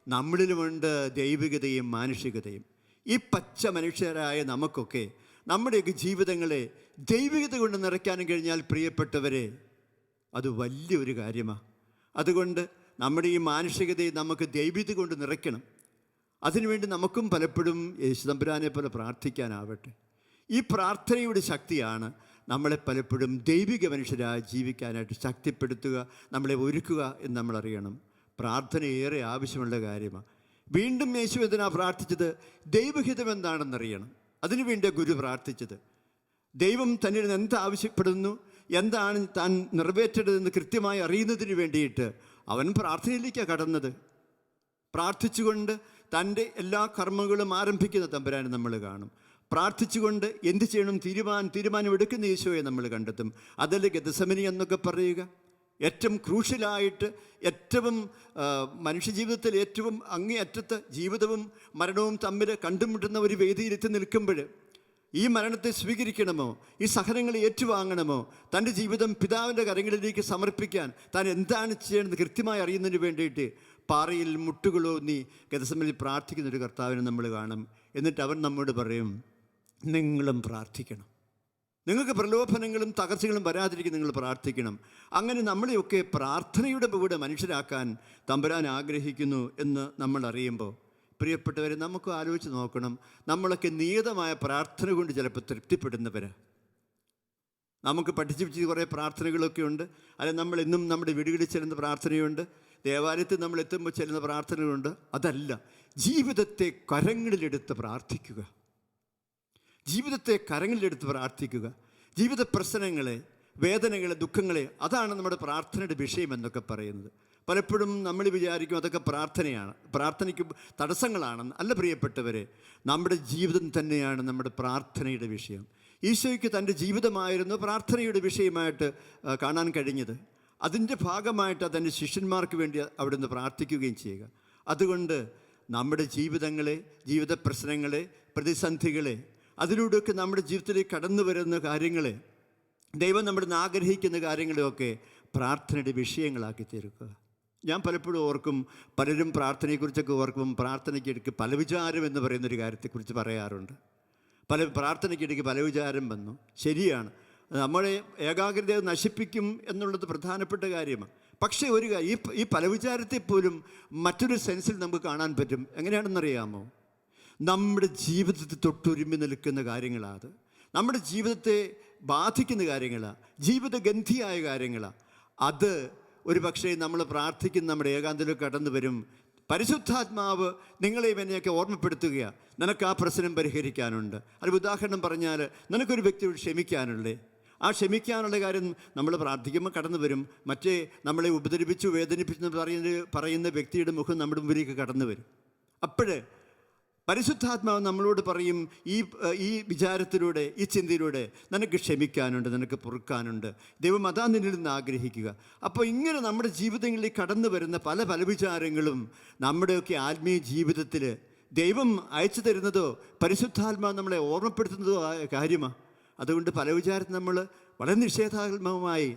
നമ്മളിലുമുണ്ട് ദൈവികതയും മാനുഷികതയും. ഈ പച്ച മനുഷ്യരായ നമുക്കൊക്കെ നമ്മുടെയൊക്കെ ജീവിതങ്ങളെ ദൈവികത കൊണ്ട് നിറയ്ക്കാനും കഴിഞ്ഞാൽ പ്രിയപ്പെട്ടവരെ, അത് വലിയൊരു കാര്യമാണ്. അതുകൊണ്ട് നമ്മുടെ ഈ മാനുഷികതയെ നമുക്ക് ദൈവികത കൊണ്ട് നിറയ്ക്കണം. അതിനുവേണ്ടി നമുക്കും പലപ്പോഴും യേശുതമ്പുരാനെ പോലെ പ്രാർത്ഥിക്കാനാവട്ടെ. ഈ പ്രാർത്ഥനയുടെ ശക്തിയാണ് നമ്മളെ പലപ്പോഴും ദൈവിക മനുഷ്യരായി ജീവിക്കാനായിട്ട് ശക്തിപ്പെടുത്തുക, നമ്മളെ ഒരുക്കുക എന്ന് നമ്മളറിയണം. പ്രാർത്ഥന ഏറെ ആവശ്യമുള്ള കാര്യമാണ്. വീണ്ടും യേശു എന്തിനാണ് പ്രാർത്ഥിച്ചത്? ദൈവഹിതം എന്താണെന്നറിയണം. അതിനുവേണ്ടിയാണ് ഗുരു പ്രാർത്ഥിച്ചത്. ദൈവം തന്നിൽ നിന്ന് എന്താവശ്യപ്പെടുന്നു, എന്താണ് താൻ നിറവേറ്റേണ്ടതെന്ന് കൃത്യമായി അറിയുന്നതിന് വേണ്ടിയിട്ട് അവൻ പ്രാർത്ഥനയിലേക്കാണ് കടന്നത്. പ്രാർത്ഥിച്ചുകൊണ്ട് തൻ്റെ എല്ലാ കർമ്മങ്ങളും ആരംഭിക്കുന്ന തമ്പുരാനെ നമ്മൾ കാണും. പ്രാർത്ഥിച്ചുകൊണ്ട് എന്ത് ചെയ്യണം തീരുമാനം എടുക്കുന്ന ഈശോയെ നമ്മൾ കണ്ടെത്തും. അതല്ലേ ഗെത്സമനി എന്നൊക്കെ പറയുക. ഏറ്റവും ക്രൂഷ്യലായിട്ട്, ഏറ്റവും മനുഷ്യജീവിതത്തിൽ ഏറ്റവും അങ്ങേയറ്റത്ത് ജീവിതവും മരണവും തമ്മിൽ കണ്ടുമുട്ടുന്ന ഒരു വേദിയിലെത്തി നിൽക്കുമ്പോൾ ഈ മരണത്തെ സ്വീകരിക്കണമോ, ഈ സഹനങ്ങളെ ഏറ്റുവാങ്ങണമോ, തൻ്റെ ജീവിതം പിതാവിൻ്റെ കരങ്ങളിലേക്ക് സമർപ്പിക്കാൻ താൻ എന്താണ് ചെയ്യേണ്ടത് കൃത്യമായി അറിയുന്നതിന് വേണ്ടിയിട്ട് പാറയിൽ മുട്ടുകളൂന്നി ഗെത്സമനിയിൽ പ്രാർത്ഥിക്കുന്നൊരു കർത്താവിനെ നമ്മൾ കാണും. എന്നിട്ട് അവൻ നമ്മോട് പറയും, നിങ്ങളും പ്രാർത്ഥിക്കണം, നിങ്ങൾക്ക് പ്രലോഭനങ്ങളും തകർച്ചകളും വരാതിരിക്കും നിങ്ങൾ പ്രാർത്ഥിക്കണം. അങ്ങനെ നമ്മളെയൊക്കെ പ്രാർത്ഥനയുടെ കൂടെ മനുഷ്യരാക്കാൻ തമ്പുരാൻ ആഗ്രഹിക്കുന്നു എന്ന് നമ്മൾ അറിയുമ്പോൾ, പ്രിയപ്പെട്ടവരെ, നമുക്ക് ആലോചിച്ച് നോക്കണം. നമ്മളൊക്കെ നിയതമായ പ്രാർത്ഥന കൊണ്ട് ചിലപ്പോൾ തൃപ്തിപ്പെടുന്നവരാ. നമുക്ക് പഠിച്ച് കുറേ പ്രാർത്ഥനകളൊക്കെ ഉണ്ട്. അല്ലെങ്കിൽ നമ്മൾ എന്നും നമ്മുടെ വീടുകളിൽ ചെല്ലുന്ന പ്രാർത്ഥനയുണ്ട്, ദേവാലയത്തിൽ നമ്മൾ എത്തുമ്പോൾ ചെല്ലുന്ന പ്രാർത്ഥനകളുണ്ട്. അതല്ല, ജീവിതത്തെ കരങ്ങളിലെടുത്ത് പ്രാർത്ഥിക്കുക. ജീവിതത്തെ കരങ്ങളിലെടുത്ത് പ്രാർത്ഥിക്കുക. ജീവിത പ്രശ്നങ്ങളെ, വേദനകളെ, ദുഃഖങ്ങളെ, അതാണ് നമ്മുടെ പ്രാർത്ഥനയുടെ വിഷയം എന്നൊക്കെ പറയുന്നത്. പലപ്പോഴും നമ്മൾ വിചാരിക്കും അതൊക്കെ പ്രാർത്ഥനയാണ്, പ്രാർത്ഥനയ്ക്ക് തടസ്സങ്ങളാണെന്ന്. അല്ല പ്രിയപ്പെട്ടവരെ, നമ്മുടെ ജീവിതം തന്നെയാണ് നമ്മുടെ പ്രാർത്ഥനയുടെ വിഷയം. ഈശോയ്ക്ക് തൻ്റെ ജീവിതമായിരുന്നു പ്രാർത്ഥനയുടെ വിഷയമായിട്ട് കാണാൻ കഴിഞ്ഞത്. അതിൻ്റെ ഭാഗമായിട്ട് തൻ്റെ ശിഷ്യന്മാർക്ക് വേണ്ടി അവിടുന്ന് പ്രാർത്ഥിക്കുകയും ചെയ്യുക. അതുകൊണ്ട് നമ്മുടെ ജീവിതങ്ങളെ, ജീവിത പ്രശ്നങ്ങളെ, പ്രതിസന്ധികളെ, അതിലൂടെയൊക്കെ നമ്മുടെ ജീവിതത്തിലേക്ക് കടന്നു വരുന്ന കാര്യങ്ങളെ, ദൈവം നമ്മുടെ ആഗ്രഹിക്കുന്ന കാര്യങ്ങളെയൊക്കെ പ്രാർത്ഥനയുടെ വിഷയങ്ങളാക്കി തീർക്കുക. ഞാൻ പലപ്പോഴും ഓർക്കും, പലരും പ്രാർത്ഥനയെക്കുറിച്ചൊക്കെ ഓർക്കും, പ്രാർത്ഥനയ്ക്കിടയ്ക്ക് പല വിചാരം എന്ന് പറയുന്നൊരു കാര്യത്തെക്കുറിച്ച് പറയാറുണ്ട്. പ്രാർത്ഥനയ്ക്കിടയ്ക്ക് പല വിചാരം വന്നു. ശരിയാണ്, നമ്മളെ ഏകാഗ്രത നശിപ്പിക്കും എന്നുള്ളത് പ്രധാനപ്പെട്ട കാര്യമാണ്. പക്ഷേ ഒരു ഈ പല വിചാരത്തെ പോലും മറ്റൊരു സെൻസിൽ നമുക്ക് കാണാൻ പറ്റും. എങ്ങനെയാണെന്നറിയാമോ? നമ്മുടെ ജീവിതത്തിൽ തൊട്ടുരുമ്പി നിൽക്കുന്ന കാര്യങ്ങളാണ് അത്. നമ്മുടെ ജീവിതത്തെ ബാധിക്കുന്ന കാര്യങ്ങളാണ്, ജീവിതഗന്ധിയായ കാര്യങ്ങളാണ് അത്. ഒരു പക്ഷേ നമ്മൾ പ്രാർത്ഥിക്കുന്ന നമ്മുടെ ഏകാന്തത്തിലേക്ക് കടന്നു വരും. പരിശുദ്ധാത്മാവ് നിങ്ങളെയും എന്നെയൊക്കെ ഓർമ്മപ്പെടുത്തുകയാണ്, നിനക്ക് ആ പ്രശ്നം പരിഹരിക്കാനുണ്ട്. ഒരു ഉദാഹരണം പറഞ്ഞാൽ, നിനക്കൊരു വ്യക്തിയോട് ക്ഷമിക്കാനുള്ളേ, ആ ക്ഷമിക്കാനുള്ള കാര്യം നമ്മൾ പ്രാർത്ഥിക്കുമ്പോൾ കടന്നു വരും. മറ്റേ നമ്മളെ ഉപദ്രവിച്ചു, വേദനിപ്പിച്ചു പറയുന്ന വ്യക്തിയുടെ മുഖം നമ്മുടെ മുമ്പിലേക്ക് കടന്നു വരും. അപ്പോഴേ പരിശുദ്ധാത്മാവ് നമ്മളോട് പറയും, ഈ വിചാരത്തിലൂടെ, ഈ ചിന്തയിലൂടെ നിനക്ക് ക്ഷമിക്കാനുണ്ട്, നിനക്ക് പൊറുക്കാനുണ്ട്. ദൈവം അതാ നിന്നിൽ നിന്ന് ആഗ്രഹിക്കുക. അപ്പോൾ ഇങ്ങനെ നമ്മുടെ ജീവിതങ്ങളിൽ കടന്നു വരുന്ന പല വിചാരങ്ങളും നമ്മുടെയൊക്കെ ആത്മീയ ജീവിതത്തിൽ ദൈവം അയച്ചു തരുന്നതോ പരിശുദ്ധാത്മാവ് നമ്മളെ ഓർമ്മപ്പെടുത്തുന്നതോ ആയ കാര്യമാണ്. അതുകൊണ്ട് പല വിചാരത്തിൽ നമ്മൾ വളരെ നിഷേധാത്മകമായി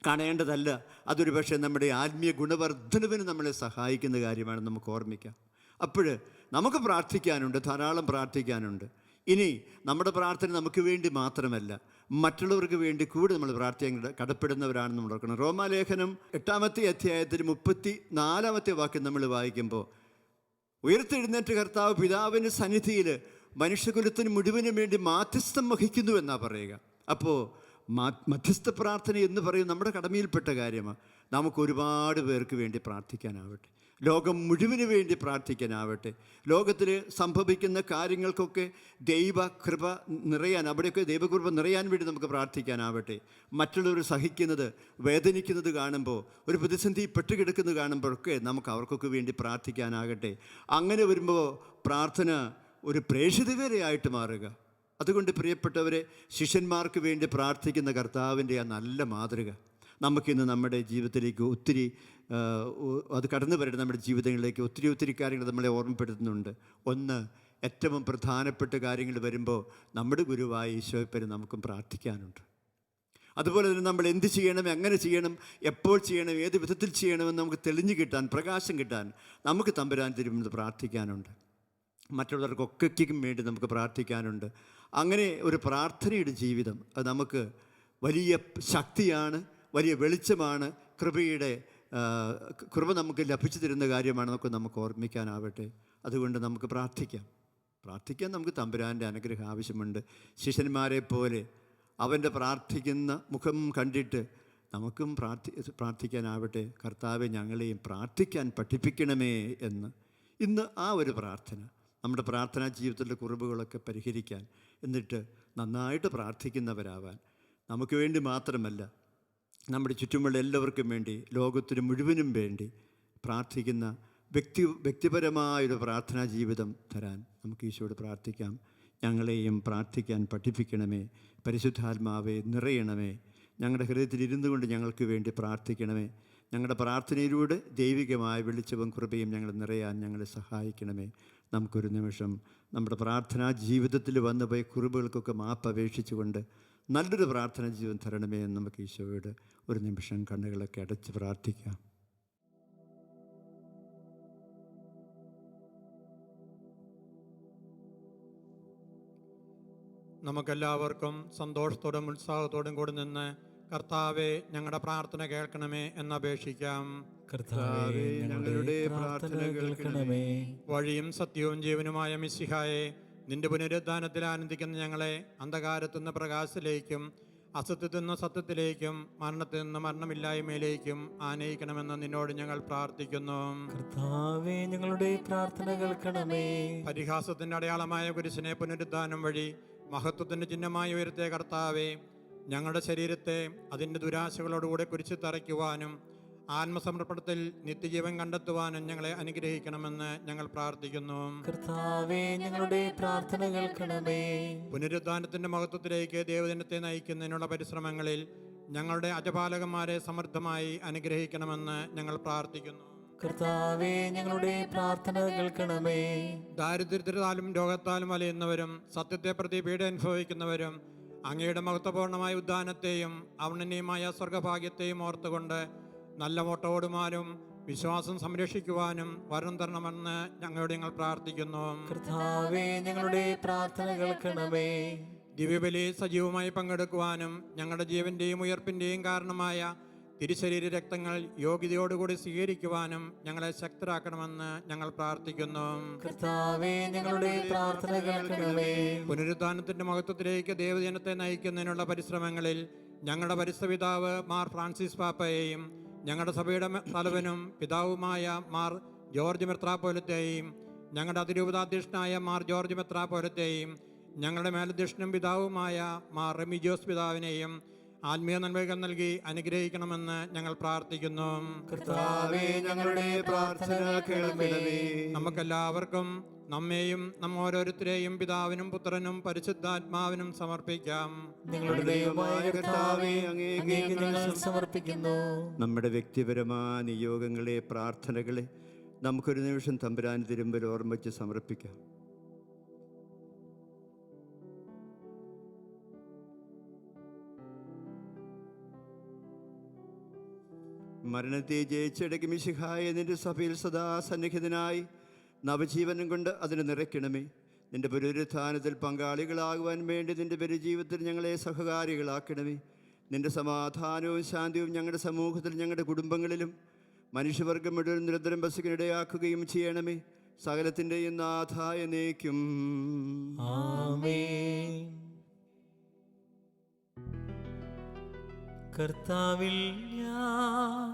കാണേണ്ടതല്ല. അതൊരു പക്ഷേ നമ്മുടെ ആത്മീയ ഗുണവർദ്ധനവിന് നമ്മളെ സഹായിക്കുന്ന കാര്യമാണ്, നമുക്ക് ഓർമ്മിക്കാം. അപ്പോൾ നമുക്ക് പ്രാർത്ഥിക്കാനുണ്ട്, ധാരാളം പ്രാർത്ഥിക്കാനുണ്ട്. ഇനി നമ്മുടെ പ്രാർത്ഥന നമുക്ക് വേണ്ടി മാത്രമല്ല, മറ്റുള്ളവർക്ക് വേണ്ടി കൂടി നമ്മൾ പ്രാർത്ഥിക്കാൻ കടപ്പെടുന്നവരാണെന്ന് നമ്മൾ ഓർക്കണം. റോമാലേഖനം 8-ാമത്തെ അധ്യായത്തിൽ 34-ാമത്തെ വാക്യം നമ്മൾ വായിക്കുമ്പോൾ, ഉയർത്തെഴുന്നേറ്റ കർത്താവ് പിതാവിൻ്റെ സന്നിധിയിൽ മനുഷ്യകുലത്തിന് മുഴുവനും വേണ്ടി മാധ്യസ്ഥം വഹിക്കുന്നു എന്നാണ് പറയുക. അപ്പോൾ മധ്യസ്ഥ പ്രാർത്ഥന എന്ന് പറയും നമ്മുടെ കടമയിൽപ്പെട്ട കാര്യമാണ്. നമുക്ക് ഒരുപാട് പേർക്ക് വേണ്ടി പ്രാർത്ഥിക്കാനാവട്ടെ, ലോകം മുഴുവന് വേണ്ടി പ്രാർത്ഥിക്കാനാവട്ടെ. ലോകത്തിൽ സംഭവിക്കുന്ന കാര്യങ്ങൾക്കൊക്കെ ദൈവകൃപ നിറയാൻ, അവിടെയൊക്കെ ദൈവകൃപ നിറയാൻ വേണ്ടി നമുക്ക് പ്രാർത്ഥിക്കാനാവട്ടെ. മറ്റുള്ളവർ സഹിക്കുന്നത്, വേദനിക്കുന്നത് കാണുമ്പോൾ, ഒരു പ്രതിസന്ധി പെട്ടുകിടക്കുന്നത് കാണുമ്പോഴൊക്കെ നമുക്ക് അവർക്കൊക്കെ വേണ്ടി പ്രാർത്ഥിക്കാനാകട്ടെ. അങ്ങനെ വരുമ്പോൾ പ്രാർത്ഥന ഒരു പ്രേക്ഷിതവേലയായിട്ട് മാറുക. അതുകൊണ്ട് പ്രിയപ്പെട്ടവരെ, ശിഷ്യന്മാർക്ക് വേണ്ടി പ്രാർത്ഥിക്കുന്ന കർത്താവിൻ്റെ ആ നല്ല മാതൃക നമുക്കിന്ന് നമ്മുടെ ജീവിതത്തിലേക്ക് ഒത്തിരി അത് കടന്നു വരട്ടെ. നമ്മുടെ ജീവിതങ്ങളിലേക്ക് ഒത്തിരി കാര്യങ്ങൾ നമ്മളെ ഓർമ്മപ്പെടുത്തുന്നുണ്ട്. ഒന്ന്, ഏറ്റവും പ്രധാനപ്പെട്ട കാര്യങ്ങൾ വരുമ്പോൾ നമ്മുടെ ഗുരുവായ ഈശോയെപ്പറ്റി നമുക്കും പ്രാർത്ഥിക്കാനുണ്ട്. അതുപോലെ തന്നെ നമ്മൾ എന്ത് ചെയ്യണം, എങ്ങനെ ചെയ്യണം, എപ്പോൾ ചെയ്യണം, ഏത് വിധത്തിൽ ചെയ്യണമെന്ന് നമുക്ക് തെളിഞ്ഞു കിട്ടാൻ, പ്രകാശം കിട്ടാൻ നമുക്ക് തമ്പുരാൻ തിരുമുന്നത് പ്രാർത്ഥിക്കാനുണ്ട്. മറ്റുള്ളവർക്കൊക്കെയും വേണ്ടി നമുക്ക് പ്രാർത്ഥിക്കാനുണ്ട്. അങ്ങനെ ഒരു പ്രാർത്ഥനയുടെ ജീവിതം അത് നമുക്ക് വലിയ ശക്തിയാണ്, വലിയ വെളിച്ചമാണ്, കൃപ നമുക്ക് ലഭിച്ചു തരുന്ന കാര്യമാണ്. നമുക്ക് ഓർമ്മിക്കാനാവട്ടെ. അതുകൊണ്ട് നമുക്ക് പ്രാർത്ഥിക്കാൻ നമുക്ക് തമ്പുരാൻ്റെ അനുഗ്രഹം ആവശ്യമുണ്ട്. ശിഷ്യന്മാരെ പോലെ അവൻ്റെ പ്രാർത്ഥിക്കുന്ന മുഖം കണ്ടിട്ട് നമുക്കും പ്രാർത്ഥിക്കാനാവട്ടെ. കർത്താവെ, ഞങ്ങളെയും പ്രാർത്ഥിക്കാൻ പഠിപ്പിക്കണമേ എന്ന്. ഇന്ന് ആ ഒരു പ്രാർത്ഥന നമ്മുടെ പ്രാർത്ഥനാ ജീവിതത്തിലെ കുറവുകളൊക്കെ പരിഹരിക്കാൻ, എന്നിട്ട് നന്നായിട്ട് പ്രാർത്ഥിക്കുന്നവരാവാൻ, നമുക്ക് വേണ്ടി മാത്രമല്ല നമ്മുടെ ചുറ്റുമുള്ള എല്ലാവർക്കും വേണ്ടി, ലോകത്തിന് മുഴുവനും വേണ്ടി പ്രാർത്ഥിക്കുന്ന വ്യക്തിപരമായൊരു പ്രാർത്ഥനാ ജീവിതം തരാൻ നമുക്ക് ഈശോയോട് പ്രാർത്ഥിക്കാം. ഞങ്ങളെയും പ്രാർത്ഥിക്കാൻ പഠിപ്പിക്കണമേ. പരിശുദ്ധാത്മാവെ നിറയണമേ. ഞങ്ങളുടെ ഹൃദയത്തിൽ ഇരുന്നു കൊണ്ട് ഞങ്ങൾക്ക് വേണ്ടി പ്രാർത്ഥിക്കണമേ. ഞങ്ങളുടെ പ്രാർത്ഥനയിലൂടെ ദൈവികമായ വെളിച്ചവും കൃപയും ഞങ്ങൾ നിറയാൻ ഞങ്ങളെ സഹായിക്കണമേ. നമുക്കൊരു നിമിഷം നമ്മുടെ പ്രാർത്ഥനാ ജീവിതത്തിൽ വന്നുപോയ കുറിവുകൾക്കൊക്കെ മാപ്പ് അപേക്ഷിച്ചുകൊണ്ട് നല്ലൊരു പ്രാർത്ഥനാ ജീവിതം തരണമേ എന്ന് നമുക്ക് ഈശോയോട് ഒരു നിമിഷം കണ്ണുകളൊക്കെ അടച്ച് പ്രാർത്ഥിക്കാം. നമുക്കെല്ലാവർക്കും സന്തോഷത്തോടും ഉത്സാഹത്തോടും കൂടി നിന്ന് കർത്താവെ ഞങ്ങളുടെ പ്രാർത്ഥന കേൾക്കണമേ എന്നപേക്ഷിക്കാം. കർത്താവേ ഞങ്ങളുടെ പ്രാർത്ഥന കേൾക്കണമേ. വഴിയും സത്യവും ജീവനുമായ മിശിഹായെ, നിന്റെ പുനരുദ്ധാനത്തിൽ ആനന്ദിക്കുന്ന ഞങ്ങളെ അന്ധകാരത്തു നിന്ന് പ്രകാശത്തിലേക്കും അസത്യത്തിൽ നിന്ന് സത്യത്തിലേക്കും മരണത്തിൽ നിന്ന് മരണമില്ലായ്മയിലേക്കും ആനയിക്കണമെന്ന് നിന്നോട് ഞങ്ങൾ പ്രാർത്ഥിക്കുന്നു. കർത്താവേ ഞങ്ങളുടെ പ്രാർത്ഥന കേൾക്കണമേ. പരിഹാസത്തിന്റെ അടയാളമായ കുരിശിനെ പുനരുദ്ധാനം വഴി മഹത്വത്തിന്റെ ചിഹ്നമായി ഉയർത്തിയ കർത്താവെ, ഞങ്ങളുടെ ശരീരത്തെ അതിൻ്റെ ദുരാശകളോടുകൂടെ കുരിശിൽ തറയ്ക്കുവാനും ആത്മസമർപ്പണത്തിൽ നിത്യജീവൻ കണ്ടെത്തുവാനും ഞങ്ങളെ അനുഗ്രഹിക്കണമെന്ന് ഞങ്ങൾ പ്രാർത്ഥിക്കുന്നു. കർത്താവേ ഞങ്ങളുടെ പ്രാർത്ഥന കേൾക്കണമേ. പുനരുദ്ധാനത്തിന്റെ മഹത്വത്തിലേക്ക് ദൈവദിനത്തെ നയിക്കുന്നതിനുള്ള പരിശ്രമങ്ങളിൽ ഞങ്ങളുടെ അജപാലകന്മാരെ സമൃദ്ധമായി അനുഗ്രഹിക്കണമെന്ന് ഞങ്ങൾ പ്രാർത്ഥിക്കുന്നു. കർത്താവേ ഞങ്ങളുടെ പ്രാർത്ഥന കേൾക്കണമേ. ദാരിദ്ര്യത്താലും രോഗത്താലും വലയുന്നവരും സത്യത്തെ പ്രതി പീഡ അനുഭവിക്കുന്നവരും അങ്ങയുടെ മഹത്വപൂർണമായ ഉദ്ധാനത്തെയും ഔന്നന്യമായ സ്വർഗഭാഗ്യത്തെയും ഓർത്തുകൊണ്ട് നല്ല മോട്ടോടുമാരും വിശ്വാസം സംരക്ഷിക്കുവാനും വരം തരണമെന്ന് ഞങ്ങൾ പ്രാർത്ഥിക്കുന്നു. കർത്താവേ ഞങ്ങളുടെ പ്രാർത്ഥന കേൾക്കണമേ. ദിവ്യബലി സജീവമായി പങ്കെടുക്കുവാനും ഞങ്ങളുടെ ജീവന്റെയും ഉയർപ്പിന്റെയും കാരണമായ തിരുശരീര രക്തങ്ങൾ യോഗ്യതയോടുകൂടി സ്വീകരിക്കുവാനും ഞങ്ങളെ ശക്തരാക്കണമെന്ന് ഞങ്ങൾ പ്രാർത്ഥിക്കുന്നു. കർത്താവേ ഞങ്ങളുടെ പ്രാർത്ഥന കേൾക്കണമേ. പുനരുദ്ധാനത്തിന്റെ മഹത്വത്തിലേക്ക് ദേവജനത്തെ നയിക്കുന്നതിനുള്ള പരിശ്രമങ്ങളിൽ ഞങ്ങളുടെ പരിസ്ഥപിതാവ് മാർ ഫ്രാൻസിസ് പാപ്പയെയും ഞങ്ങളുടെ സഭയുടെ തലവനും പിതാവുമായ മാർ ജോർജ് മെത്രാപ്പോലത്തെയും ഞങ്ങളുടെ അതിരൂപതാധ്യക്ഷനായ മാർ ജോർജ് മെത്രാപ്പോലത്തെയും ഞങ്ങളുടെ മേലധ്യക്ഷനും പിതാവുമായ മാർ റെമിജോസ് പിതാവിനെയും ആത്മീയ നന്മകൾ നൽകി അനുഗ്രഹിക്കണമെന്ന് ഞങ്ങൾ പ്രാർത്ഥിക്കുന്നു. കർത്താവേ ഞങ്ങളുടെ പ്രാർത്ഥന കേൾക്കണമേ. നമുക്കെല്ലാവർക്കും നമ്മെയും നമ്മ ഓരോരുത്തരെയും പിതാവിനും പുത്രനും പരിശുദ്ധാത്മാവിനും സമർപ്പിക്കാം. ഞങ്ങളുടെ ദൈവമായ കർത്താവേ അങ്ങേക്ക് ഞങ്ങൾ സമർപ്പിക്കുന്നു. നമ്മുടെ വ്യക്തിപരമായ നിയോഗങ്ങളെ, പ്രാർത്ഥനകളെ നമുക്കൊരു നിമിഷം തമ്പുരാൻ തിരുമ്പൽ ഓർമ്മിച്ച് സമർപ്പിക്കാം. മരണത്തെ ജയിച്ചടക്കി മിശിഹായ നിന്റെ സഭയിൽ സദാ സന്നിഹിതനായി നവജീവനം കൊണ്ട് അതിനെ നിറയ്ക്കണമേ. നിന്റെ പുനരുത്ഥാനത്തിൽ പങ്കാളികളാകുവാൻ വേണ്ടി നിന്റെ പരിജീവിതത്തിൽ ഞങ്ങളെ സഹകാരികളാക്കണമേ. നിന്റെ സമാധാനവും ശാന്തിയും ഞങ്ങളുടെ സമൂഹത്തിൽ, ഞങ്ങളുടെ കുടുംബങ്ങളിലും മനുഷ്യവർഗം മുഴുവൻ നിരന്തരം വസിക്കാനിടയാക്കുകയും ചെയ്യണമേ. സകലത്തിൻ്റെയും നാഥായ എന്നേക്കും ആമേൻ. കർത്താവിൽ ഞാൻ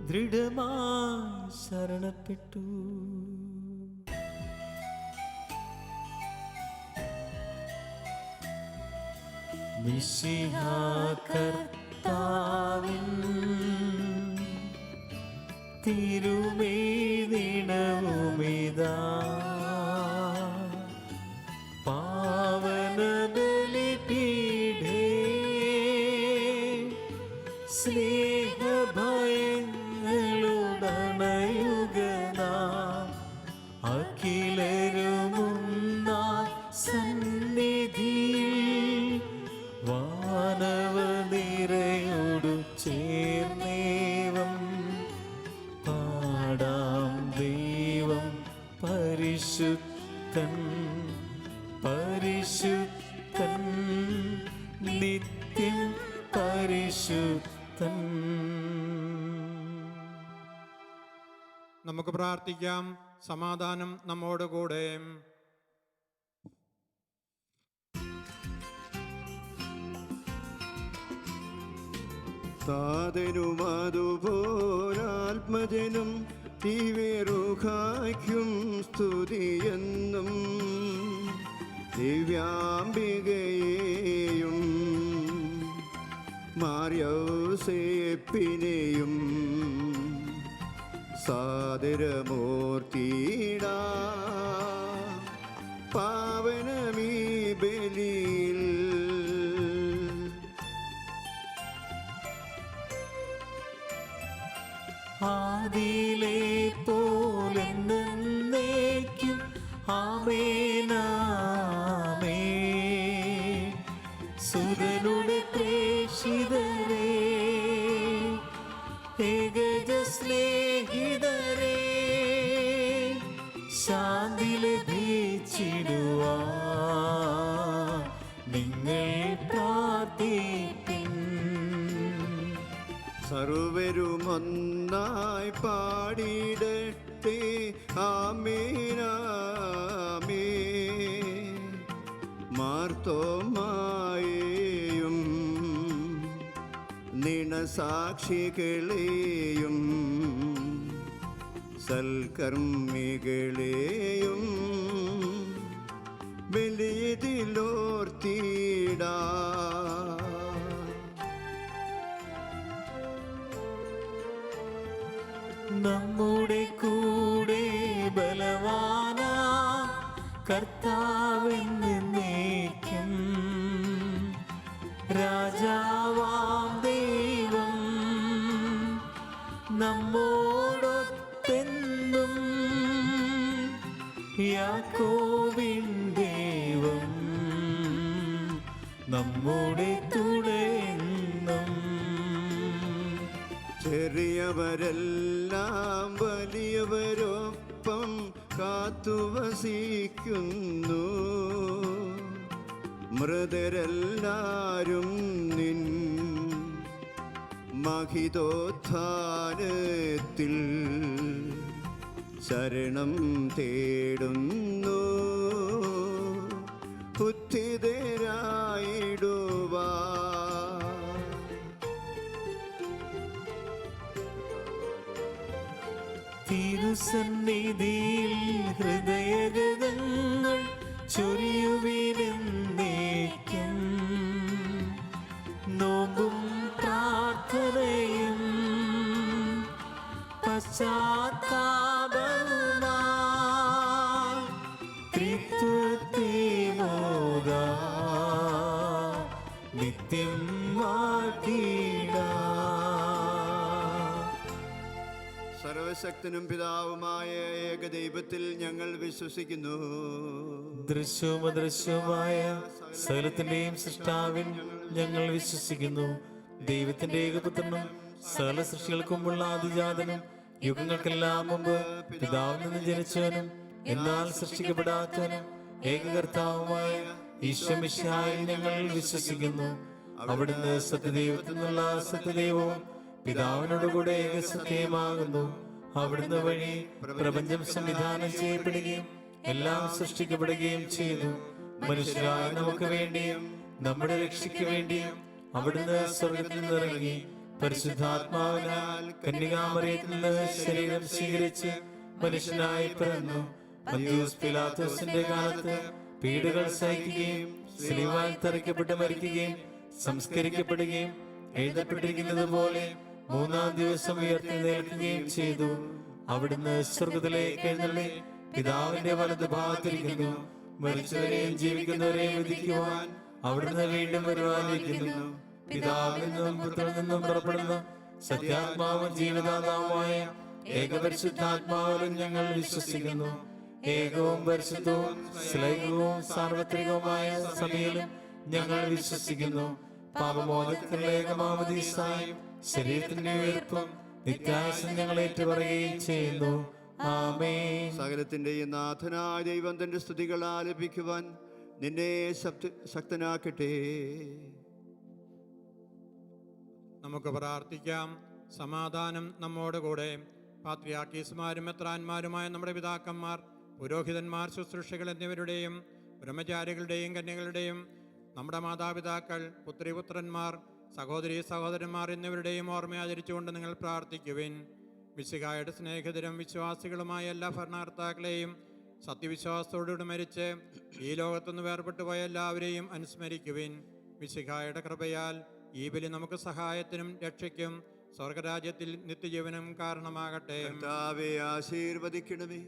ദൃഢമായി ശരണപ്പെട്ടു. മിശിഹാ കർത്താവിൻ തിരുമേനിണവുമിതാ പാവന ബലിപീഠേ സ്നേഹഭയങ്ങളുടണയുകനാ അഖിലരുമുന്നാ സന്നിധിയിൽ വാനവനിരയോടു ചേർന്നേവം പാടാം ദൈവം പരിശുദ്ധൻ പരിശുദ്ധൻ നിത്യം പരിശുദ്ധൻ. നമുക്ക് പ്രാർത്ഥിക്കാം. സമാധാനം നമ്മോടുകൂടെ. താതനും അതുപോലാത്മജനും ദിവ്യരൂഹായ്ക്കും സ്തുതിയെന്നും ദിവ്യാംബികയെയും മാർയൗസേപ്പിനെയും സാദരമൂർത്തിയിടാ പാവനമീ ബലിയിൽ. ആദിയിലെ പോലെന്നേക്കും ആമേനാമേ. സുരനുടെ പ്രേഷിതരേ, ഏകജ സ്നേഹിതരേ, ശാന്തി ലഭിച്ചിടുവാൻ നിങ്ങൾ പ്രാർത്ഥിപ്പിൻ. സർവരും ഒന്നായി പാടിയിടട്ടെ ആമേനാമേൻ. മാർത്തോമായെയും നിണസാക്ഷികളെയും സൽക്കർമ്മികളെയും ബലിയിലോർത്തിടാ. നമ്മുടെ കൂടെ ബലവാന കർത്താവെന്നേക്കും രാജാവാം ദൈവം നമ്മോടൊത്തെന്നും. യാക്കോബിൻ ദൈവം നമ്മുടെ തുണയെന്നും. ചെറിയവരെല്ലാം വലിയവരൊപ്പം കാത്തുവസിക്കുന്നു. മൃതരെല്ലാരും നിൻ മഹിതോത്ഥാനത്തിൽ ശരണം തേടുന്നു. ഉത്തിതരായിടുവാ. തിരുസന്നിധിയിൽ ഹൃദയഗതങ്ങൾ ചൊരിയുവിനെന്നേക്കും. നോമ്പും പ്രാർത്ഥനയും പശ്ചാത്താപവുമായി ത്രിത്വത്തെ മോദാം നിത്യം വാഴ്ത്തിടാം. സർവശക്തനും പിതാവുമായ ഏകദൈവത്തിൽ ഞങ്ങൾ വിശ്വസിക്കുന്നു. ദൃശ്യവും അദൃശ്യവുമായ സകലത്തിന്റെയും സൃഷ്ടാവിൽ ഞങ്ങൾ വിശ്വസിക്കുന്നു. ദൈവത്തിന്റെ ഏകപുത്രനും സകല സൃഷ്ടികൾക്കുമുള്ള ആദിജാതനും യുഗങ്ങൾക്കെല്ലാം മുമ്പ് പിതാവിൽ നിന്ന് ജനിച്ചവനും എന്നാൽ സൃഷ്ടിക്കപ്പെടാത്തവനും ഏകകർത്താവുമായ ഈശോ മിശിഹായിൽ ഞങ്ങൾ വിശ്വസിക്കുന്നു. അവിടുന്ന് സത്യദൈവത്തിൽ നിന്നുള്ള സത്യദൈവവും പിതാവിനോടുകൂടെ ഏകസത്യമാകുന്നു. അവിടുന്ന് വഴി പ്രപഞ്ചം സംവിധാനം ചെയ്യപ്പെടുകയും എല്ലാം സൃഷ്ടിക്കപ്പെടുകയും ചെയ്തു. മനുഷ്യരായ നമുക്ക് വേണ്ടിയും നമ്മുടെ രക്ഷയ്ക്ക് വേണ്ടിയും അവിടുന്ന് സ്വർഗത്തിൽ നിന്നിറങ്ങി പരിശുദ്ധാത്മാവിനാൽ കന്യകാമറിയത്തിൽ നിന്ന് ശരീരം സ്വീകരിച്ച് മനുഷ്യനായി പിറന്നു. പന്തിയൂസ് പിലാത്തോസിന്റെ കാലത്ത് പീഡകൾ സഹിക്കുകയും സിലുവായിൽ തറയ്ക്കപ്പെട്ട് മരിക്കുകയും സംസ്കരിക്കപ്പെടുകയും എഴുതപ്പെട്ടിരിക്കുന്നത് പോലെ മൂന്നാം ദിവസം ഉയർത്തെഴുന്നേൽക്കുകയും ചെയ്തു. അവിടുന്ന് സ്വർഗത്തിലേക്ക് എഴുന്നള്ളി പിതാവിന്റെ വലത് ഭാഗത്തിരിക്കുന്നു. മരിച്ചവരെയും ജീവിക്കുന്നവരെയും വിധിക്കുവാൻ അവിടുന്ന് വീണ്ടും വരുവാനിരിക്കുന്നു. പിതാവിൽ നിന്നും പുത്രനിൽ നിന്നും പുറപ്പെടുന്ന സത്യാത്മാവും ജീവദാതാവുമായ ഏകപരിശുദ്ധാത്മാവിലും ഞങ്ങൾ വിശ്വസിക്കുന്നു. ഏകവും പരിശുദ്ധവും ശ്ലൈകവും സാർവത്രികവുമായ സഭയിലും ഞങ്ങൾ വിശ്വസിക്കുന്നു. പാപമോചനത്തിനുള്ള ഏകമാവധീസായും ശരീരത്തിന്റെ ഉയർപ്പും നിത്യായുസ്സും ഞങ്ങൾ ഏറ്റുപറയുകയും ചെയ്യുന്നു. ആമേൻ. സകലത്തിന്റെയും നാഥനായ ദൈവം തന്റെ സ്തുതികൾ ആലപിക്കുവാൻ നിന്നെ ശക്തനാക്കട്ടെ. നമുക്ക് പ്രാർത്ഥിക്കാം. സമാധാനം നമ്മോടുകൂടെ. പാത്രിയാർക്കീസുമാരും മെത്രാന്മാരുമായ നമ്മുടെ പിതാക്കന്മാർ, പുരോഹിതന്മാർ, ശുശ്രൂഷകൾ എന്നിവരുടെയും ബ്രഹ്മചാരികളുടെയും കന്യകളുടെയും നമ്മുടെ മാതാപിതാക്കൾ, പുത്രിപുത്രന്മാർ, സഹോദരീ സഹോദരന്മാർ എന്നിവരുടെയും ഓർമ്മ ആചരിച്ചുകൊണ്ട് നിങ്ങൾ പ്രാർത്ഥിക്കുവിൻ. മിശിഹായുടെ സ്നേഹിതരും വിശ്വാസികളുമായ എല്ലാ ഭരണകർത്താക്കളെയും സത്യവിശ്വാസത്തോടുകൂടി മരിച്ച് ഈ ലോകത്തുനിന്ന് വേർപെട്ടു പോയ എല്ലാവരെയും അനുസ്മരിക്കുവിൻ. മിശിഹായുടെ കൃപയാൽ ഈ ബലി നമുക്ക് സഹായത്തിനും രക്ഷയ്ക്കും സ്വർഗരാജ്യത്തിൽ നിത്യജീവനും കാരണമാകട്ടെ. കർത്താവേ, ആശീർവദിക്കണമേ.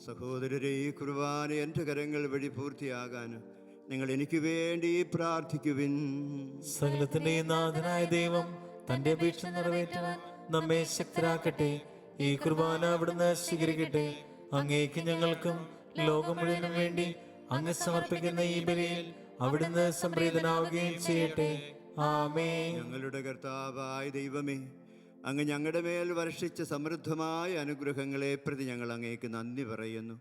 സഹോദരരെ, ഈ കുർബാന എൻ്റെ കരങ്ങൾ വഴി പൂർത്തിയാകാൻ നിങ്ങൾ എനിക്ക് വേണ്ടി പ്രാർത്ഥിക്കുവിൻ. സകലത്തിന്റെ നാഥനായ ദൈവം തന്റെ അപേക്ഷ നിറവേറ്റാൻ നമ്മെ ശക്തരാക്കട്ടെ. ഈ കുർബാന അവിടുന്ന് സ്വീകരിക്കട്ടെ. അങ്ങേക്ക് ഞങ്ങൾക്കും ലോകം മുഴുവനും വേണ്ടി അങ്ങ് സമർപ്പിക്കുന്ന ഈ ബലിയിൽ അവിടുന്ന് സംപ്രീതനാവുകയും ചെയ്യട്ടെ. ആമേൻ. ഞങ്ങളുടെ കർത്താവായ ദൈവമേ, അങ്ങ് ഞങ്ങളുടെ മേൽ വർഷിച്ച സമൃദ്ധമായ അനുഗ്രഹങ്ങളെ പ്രതി ഞങ്ങൾ അങ്ങേക്ക് നന്ദി പറയുന്നു.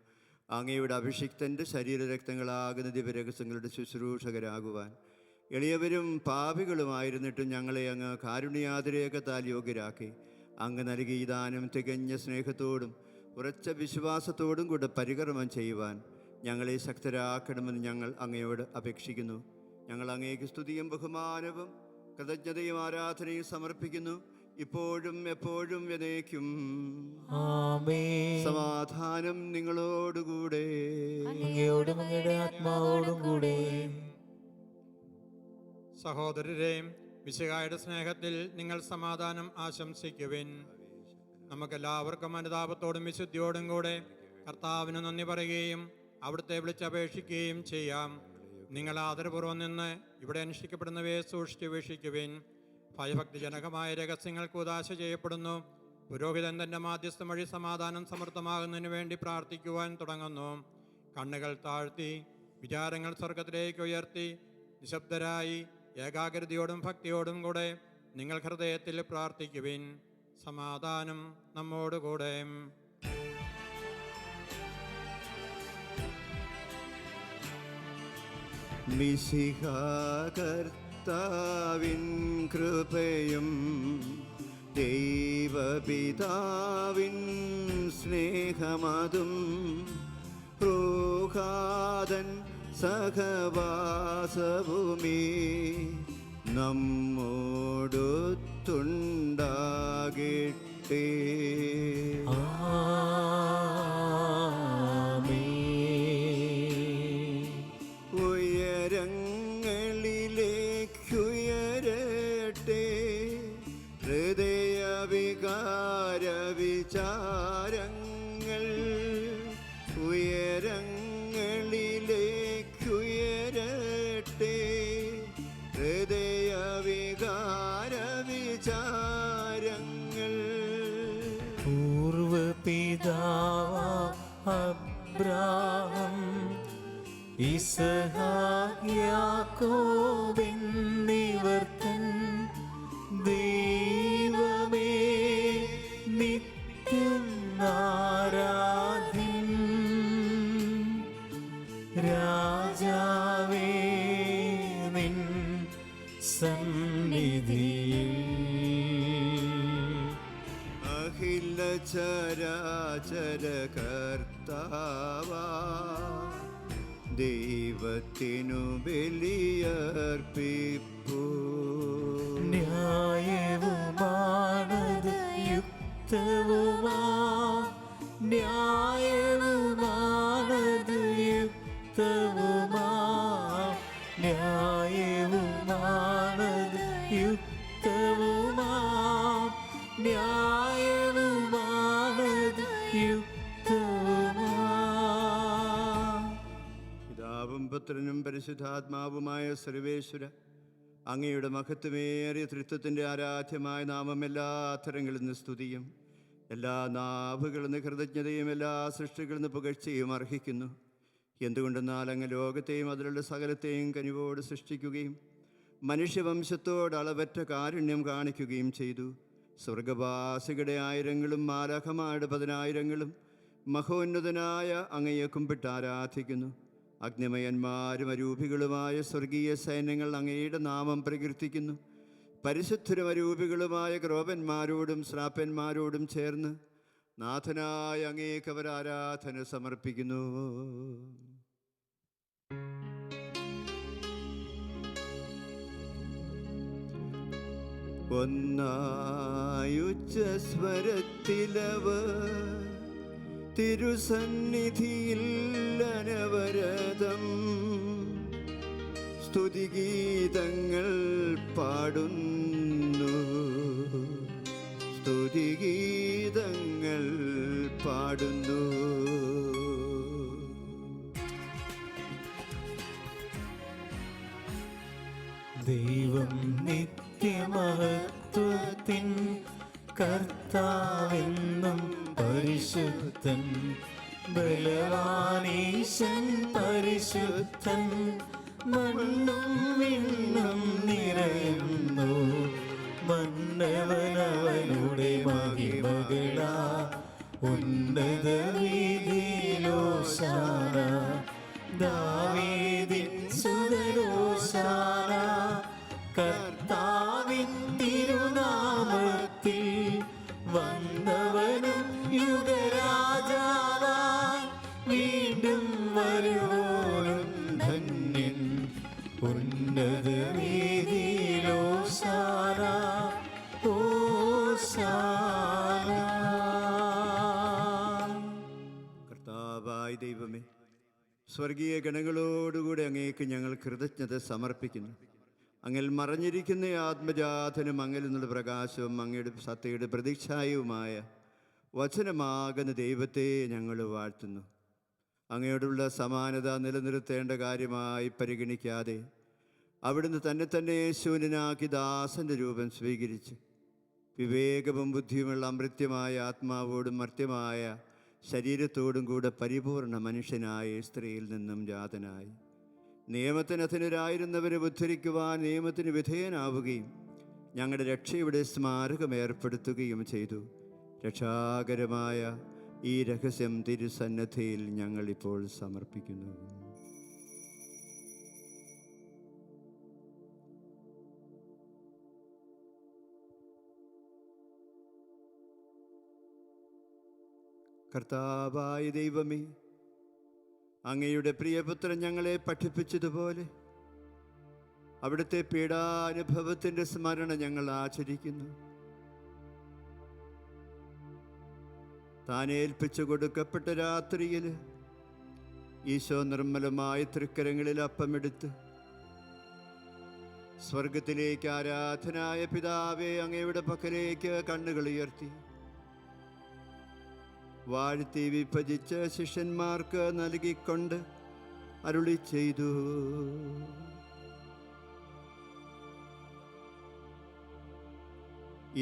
അങ്ങയുടെ അഭിഷിക്തൻ്റെ ശരീരരക്തങ്ങളാകുന്ന ദിവ്യരഹസ്യങ്ങളുടെ ശുശ്രൂഷകരാകുവാൻ എളിയവരും പാപികളുമായിരുന്നിട്ടും ഞങ്ങളെ അങ്ങ് കാരുണ്യാതിരേകത്താൽ യോഗ്യരാക്കി അങ്ങ് നൽകിയ ദാനം തികഞ്ഞ സ്നേഹത്തോടും ഉറച്ച വിശ്വാസത്തോടും കൂടെ പരികർമ്മം ചെയ്യുവാൻ ഞങ്ങളെ ശക്തരാക്കണമെന്ന് ഞങ്ങൾ അങ്ങയോട് അപേക്ഷിക്കുന്നു. ഞങ്ങൾ അങ്ങേക്ക് സ്തുതിയും ബഹുമാനവും കൃതജ്ഞതയും ആരാധനയും സമർപ്പിക്കുന്നു, ഇപ്പോഴും എപ്പോഴും എന്നേക്കും. ആമേൻ. സമാധാനം നിങ്ങളോടുകൂടെ. അങ്ങയോടും അങ്ങയുടെ ആത്മാവോടും കൂടെ. സഹോദരരെ, മിശിഹായുടെ സ്നേഹത്തിൽ നിങ്ങൾ സമാധാനം ആശംസിക്കുവിൻ. നമുക്കെല്ലാവർക്കും അനുതാപത്തോടും വിശുദ്ധിയോടും കൂടെ കർത്താവിന് നന്ദി പറയുകയും അവിടുത്തെ വിളിച്ചപേക്ഷിക്കുകയും ചെയ്യാം. നിങ്ങൾ ആദരപൂർവ്വം നിന്ന് ഇവിടെ അനുഷ്ഠിക്കപ്പെടുന്നവയെ സൂക്ഷിച്ച് വീക്ഷിക്കുവിൻ. ഭയഭക്തിജനകമായ രഹസ്യങ്ങൾക്ക് ഉദാശ ചെയ്യപ്പെടുന്നു. പുരോഹിതൻ തൻ്റെ മാധ്യസ്ഥം വഴി സമാധാനം സമൃദ്ധമാകുന്നതിന് വേണ്ടി പ്രാർത്ഥിക്കുവാൻ തുടങ്ങുന്നു. കണ്ണുകൾ താഴ്ത്തി വിചാരങ്ങൾ സ്വർഗത്തിലേക്ക് ഉയർത്തി നിശബ്ദരായി ഏകാഗ്രതയോടും ഭക്തിയോടും കൂടെ നിങ്ങൾ ഹൃദയത്തിൽ പ്രാർത്ഥിക്കുവിൻ. സമാധാനം നമ്മോടുകൂടെ. മിശിഹാ കർത്താവിൻ കൃപയും ദൈവപിതാവിൻ സ്നേഹമതും റൂഹാദൻ സഹവാസവുമേ നമ്മോടൊത്തുണ്ടാകട്ടെ. ഉയരങ്ങളിലേക്കുയരട്ടെ ഹൃദയവികാര വിചാരങ്ങൾ. ഉയരങ്ങളിലേക്കുയരട്ടെ ഹൃദയവികാര വിചാരങ്ങൾ. പൂർവപിതാവാം അബ്രാഹം ഇസ്ഹാക്ക് യാക്കോബ് എന്നിവർ തൻ ദൈവമേ നിത്യം ആരാധ്യൻ. രാജാവേ നിൻ സന്നിധിയിൽ അഖില ചരാചര കർത്താവാ ദൈവത്തിനു ബലിയർപ്പിപ്പൂ. ന്യായവുമാണത് യുക്തവുമാ, ന്യായവുമാണത് യുക്തവുമാ, ന്യായവുമാണത് യുക്തവുമാ, ന്യായവുമാണത് യുക്തവുമാ. പിതാവും പുത്രനും പരിശുദ്ധാത്മാവുമായ സർവേശ്വര, അങ്ങയുടെ മഹത്വമേറിയ തൃത്വത്തിൻ്റെ ആരാധ്യമായ നാമം എല്ലാ അധരങ്ങളിൽ നിന്ന് സ്തുതിയും എല്ലാ നാവുകളിൽ നിന്ന് കൃതജ്ഞതയും എല്ലാ സൃഷ്ടികളിൽ നിന്ന് പുകഴ്ചയും അർഹിക്കുന്നു. എന്തുകൊണ്ടെന്നാൽ അങ്ങ് ലോകത്തെയും അതിലുള്ള സകലത്തെയും കനിവോട് സൃഷ്ടിക്കുകയും മനുഷ്യവംശത്തോട് അളവറ്റ കാരുണ്യം കാണിക്കുകയും ചെയ്തു. സ്വർഗവാസികളുടെ ആയിരങ്ങളും മാലാഖമാരുടെ 10,000ങ്ങളും മഹോന്നതനായ അങ്ങയെ കുമ്പിട്ട് ആരാധിക്കുന്നു. അഗ്നിമയന്മാരും അരൂപികളുമായ സ്വർഗീയ സൈന്യങ്ങൾ അങ്ങയുടെ നാമം പ്രകീർത്തിക്കുന്നു. പരിശുദ്ധരും അരൂപികളുമായ ക്രോപന്മാരോടും ശ്രാപ്പന്മാരോടും ചേർന്ന് നാഥനായ അങ്ങേക്ക് അവർ ആരാധന സമർപ്പിക്കുന്നു. ഒന്നായുച്ചസ്വരത്തിലവർ തിരുസന്നിധിയിൽ അനവരതം സ്തുതിഗീതങ്ങൾ പാടുന്നു, സ്തുതിഗീതങ്ങൾ പാടുന്നു. ദൈവം നിത്യമഹത്വത്തിൻ കർത്താവെന്നും പരിശുദ്ധൻ, ബലവാനീശൻ പരിശുദ്ധൻ, മണ്ണും വിണ്ണും നിറയുന്നു മന്നവനവനുടെ മഹിമകളാ ഉന്നത വീതിയിലോശാന. ഓശാന കർത്താവിൻ തിരുനാമത്തിൽ വന്നവനും യുഗരാജാവായി വീണ്ടും വരുവോനും ധന്യൻ ഉന്നത വീതിയിലോശാന ഓശാന. കർത്താവായ ദൈവമേ, സ്വർഗീയ ഗണങ്ങളോടുകൂടി അങ്ങേക്ക് ഞങ്ങൾ കൃതജ്ഞത സമർപ്പിക്കുന്നു. അങ്ങിൽ മറഞ്ഞിരിക്കുന്ന ആത്മജാതനും അങ്ങിൽ നിന്നുള്ള പ്രകാശവും അങ്ങയുടെ സത്തയുടെ പ്രതീക്ഷായവുമായ വചനമാകുന്ന ദൈവത്തെ ഞങ്ങൾ വാഴ്ത്തുന്നു. അങ്ങയോടുള്ള സമാനത നിലനിർത്തേണ്ട കാര്യമായി പരിഗണിക്കാതെ അവിടുന്ന് തന്നെ ശൂന്യനാക്കി ദാസൻ്റെ രൂപം സ്വീകരിച്ച് വിവേകവും ബുദ്ധിയുമുള്ള അമൃത്യമായ ആത്മാവോടും മർത്യമായ ശരീരത്തോടും കൂടെ പരിപൂർണ മനുഷ്യനായ സ്ത്രീയിൽ നിന്നും ജാതനായി നിയമത്തിന് അധീനരായിരുന്നവരെ ഉദ്ധരിക്കുവാൻ നിയമത്തിന് വിധേയനാവുകയും ഞങ്ങളുടെ രക്ഷയുടെ സ്മാരകം ഏർപ്പെടുത്തുകയും ചെയ്തു. രക്ഷാകരമായ ഈ രഹസ്യം തിരുസന്നദ്ധിയിൽ ഞങ്ങളിപ്പോൾ സമർപ്പിക്കുന്നു. കർത്താവായ ദൈവമേ, അങ്ങയുടെ പ്രിയപുത്രൻ ഞങ്ങളെ പഠിപ്പിച്ചതുപോലെ അവിടുത്തെ പീഡാനുഭവത്തിൻ്റെ സ്മരണ ഞങ്ങൾ ആചരിക്കുന്നു. താൻ ഏൽപ്പിച്ചു കൊടുക്കപ്പെട്ട രാത്രിയിൽ ഈശോ നിർമ്മലമായ തൃക്കരങ്ങളിൽ അപ്പമെടുത്ത് സ്വർഗത്തിലേക്ക് ആരാധനായ പിതാവേ അങ്ങയുടെ പക്കലേക്ക് കണ്ണുകൾ ഉയർത്തി വാഴ്ത്തി വിഭജിച്ച് ശിഷ്യന്മാർക്ക് നൽകിക്കൊണ്ട് അരുളി ചെയ്തു,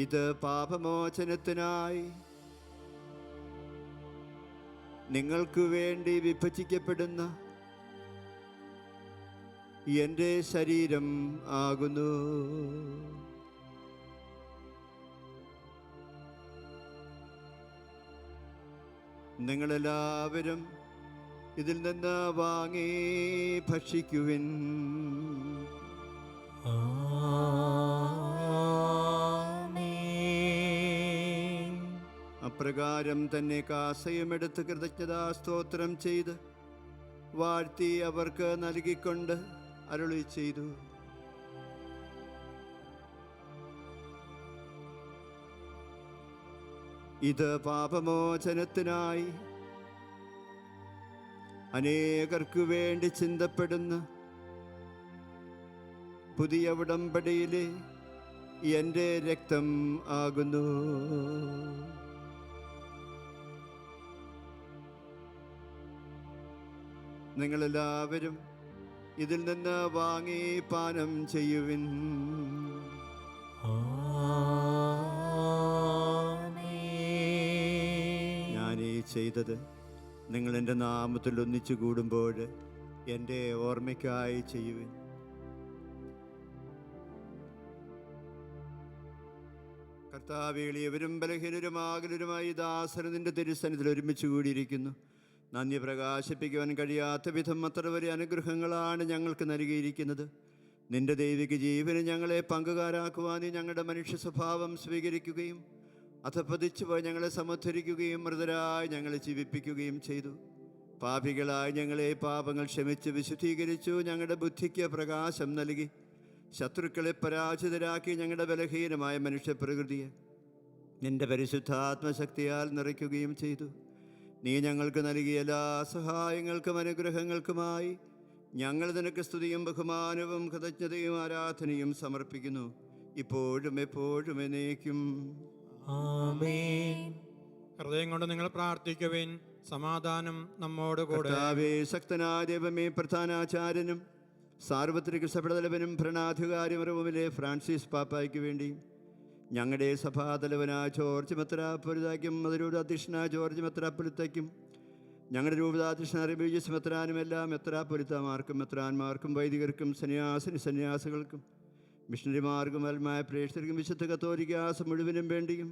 ഇത് പാപമോചനത്തിനായി നിങ്ങൾക്ക് വേണ്ടി വിഭജിക്കപ്പെടുന്ന എൻ്റെ ശരീരം ആകുന്നു. നിങ്ങളെല്ലാവരും ഇതിൽ നിന്ന് വാങ്ങി ഭക്ഷിക്കുവിൻ. അപ്രകാരം തന്നെ കാസയുമെടുത്ത് കൃതജ്ഞതാ സ്തോത്രം ചെയ്ത് വാഴ്ത്തി അവർക്ക് നൽകിക്കൊണ്ട് അരുളി ചെയ്തു, ഇത് പാപമോചനത്തിനായി അനേകർക്കു വേണ്ടി ചിന്തപ്പെടുന്ന പുതിയ ഉടമ്പടിയിലെ എൻ്റെ രക്തം ആകുന്നു. നിങ്ങളെല്ലാവരും ഇതിൽ നിന്ന് വാങ്ങി പാനം ചെയ്യുവിൻ. ഞാനീ ചെയ്തത് നിങ്ങൾ എൻ്റെ നാമത്തിൽ ഒന്നിച്ചു കൂടുമ്പോൾ എൻ്റെ ഓർമ്മയ്ക്കായി ചെയ്യുവിൻ. കർത്താവേ, എളിയവരും ബലഹീനരുമാകലരുമായി ദാസന് നിന്റെ തിരുസന്നിധിയിൽ ഒരുമിച്ച് കൂടിയിരിക്കുന്നു. നന്ദി പ്രകാശിപ്പിക്കുവാൻ കഴിയാത്ത വിധം അത്ര വലിയ അനുഗ്രഹങ്ങളാണ് ഞങ്ങൾക്ക് നൽകിയിരിക്കുന്നത്. നിന്റെ ദൈവിക ജീവന് ഞങ്ങളെ പങ്കുകാരാക്കുവാൻ ഞങ്ങളുടെ മനുഷ്യ സ്വഭാവം സ്വീകരിക്കുകയും അധപ്പതിച്ചു പോയി ഞങ്ങളെ സമുദ്ധരിക്കുകയും മൃതരായി ഞങ്ങളെ ജീവിപ്പിക്കുകയും ചെയ്തു. പാപികളായി ഞങ്ങളെ പാപങ്ങൾ ക്ഷമിച്ച് വിശുദ്ധീകരിച്ചു. ഞങ്ങളുടെ ബുദ്ധിക്ക് പ്രകാശം നൽകി ശത്രുക്കളെ പരാജിതരാക്കി ഞങ്ങളുടെ ബലഹീനമായ മനുഷ്യപ്രകൃതിയെ നിന്റെ പരിശുദ്ധാത്മശക്തിയാൽ നിറയ്ക്കുകയും ചെയ്തു. നീ ഞങ്ങൾക്ക് നൽകിയ എല്ലാ സഹായങ്ങൾക്കും അനുഗ്രഹങ്ങൾക്കുമായി ഞങ്ങൾ നിനക്ക് സ്തുതിയും ബഹുമാനവും കൃതജ്ഞതയും ആരാധനയും സമർപ്പിക്കുന്നു, ഇപ്പോഴും എപ്പോഴും എന്നേക്കും. ഹൃദയം കൊണ്ട് നിങ്ങൾ പ്രാർത്ഥിക്കുവിൻ. സമാധാനം നമ്മോടുകൂടെ. ശക്തനായ ദൈവമേ, പ്രധാനാചാര്യനും സാർവത്രിക സഭതലവനും ഭരണാധികാരിയും റോമിലെ ഫ്രാൻസിസ് പാപ്പായ്ക്ക് വേണ്ടി ഞങ്ങളുടെ സഭാതലവനായ ജോർജ് മെത്രാപ്പൊലിത്തയ്ക്കും അതിരൂപ അധ്യക്ഷനായ ജോർജ് മെത്രാപ്പൊലിത്തയ്ക്കും ഞങ്ങളുടെ രൂപതാധ്യക്ഷനായ റിബീജിയസ് മെത്രാനും എല്ലാ മെത്രാപ്പൊലിത്തമാർക്കും മെത്രാന്മാർക്കും വൈദികർക്കും സന്യാസികൾക്കും മിഷണറിമാർക്കും അൽമായ പ്രേക്ഷകർക്കും വിശുദ്ധ കത്തോലിക്കാസ് മുഴുവനും വേണ്ടിയും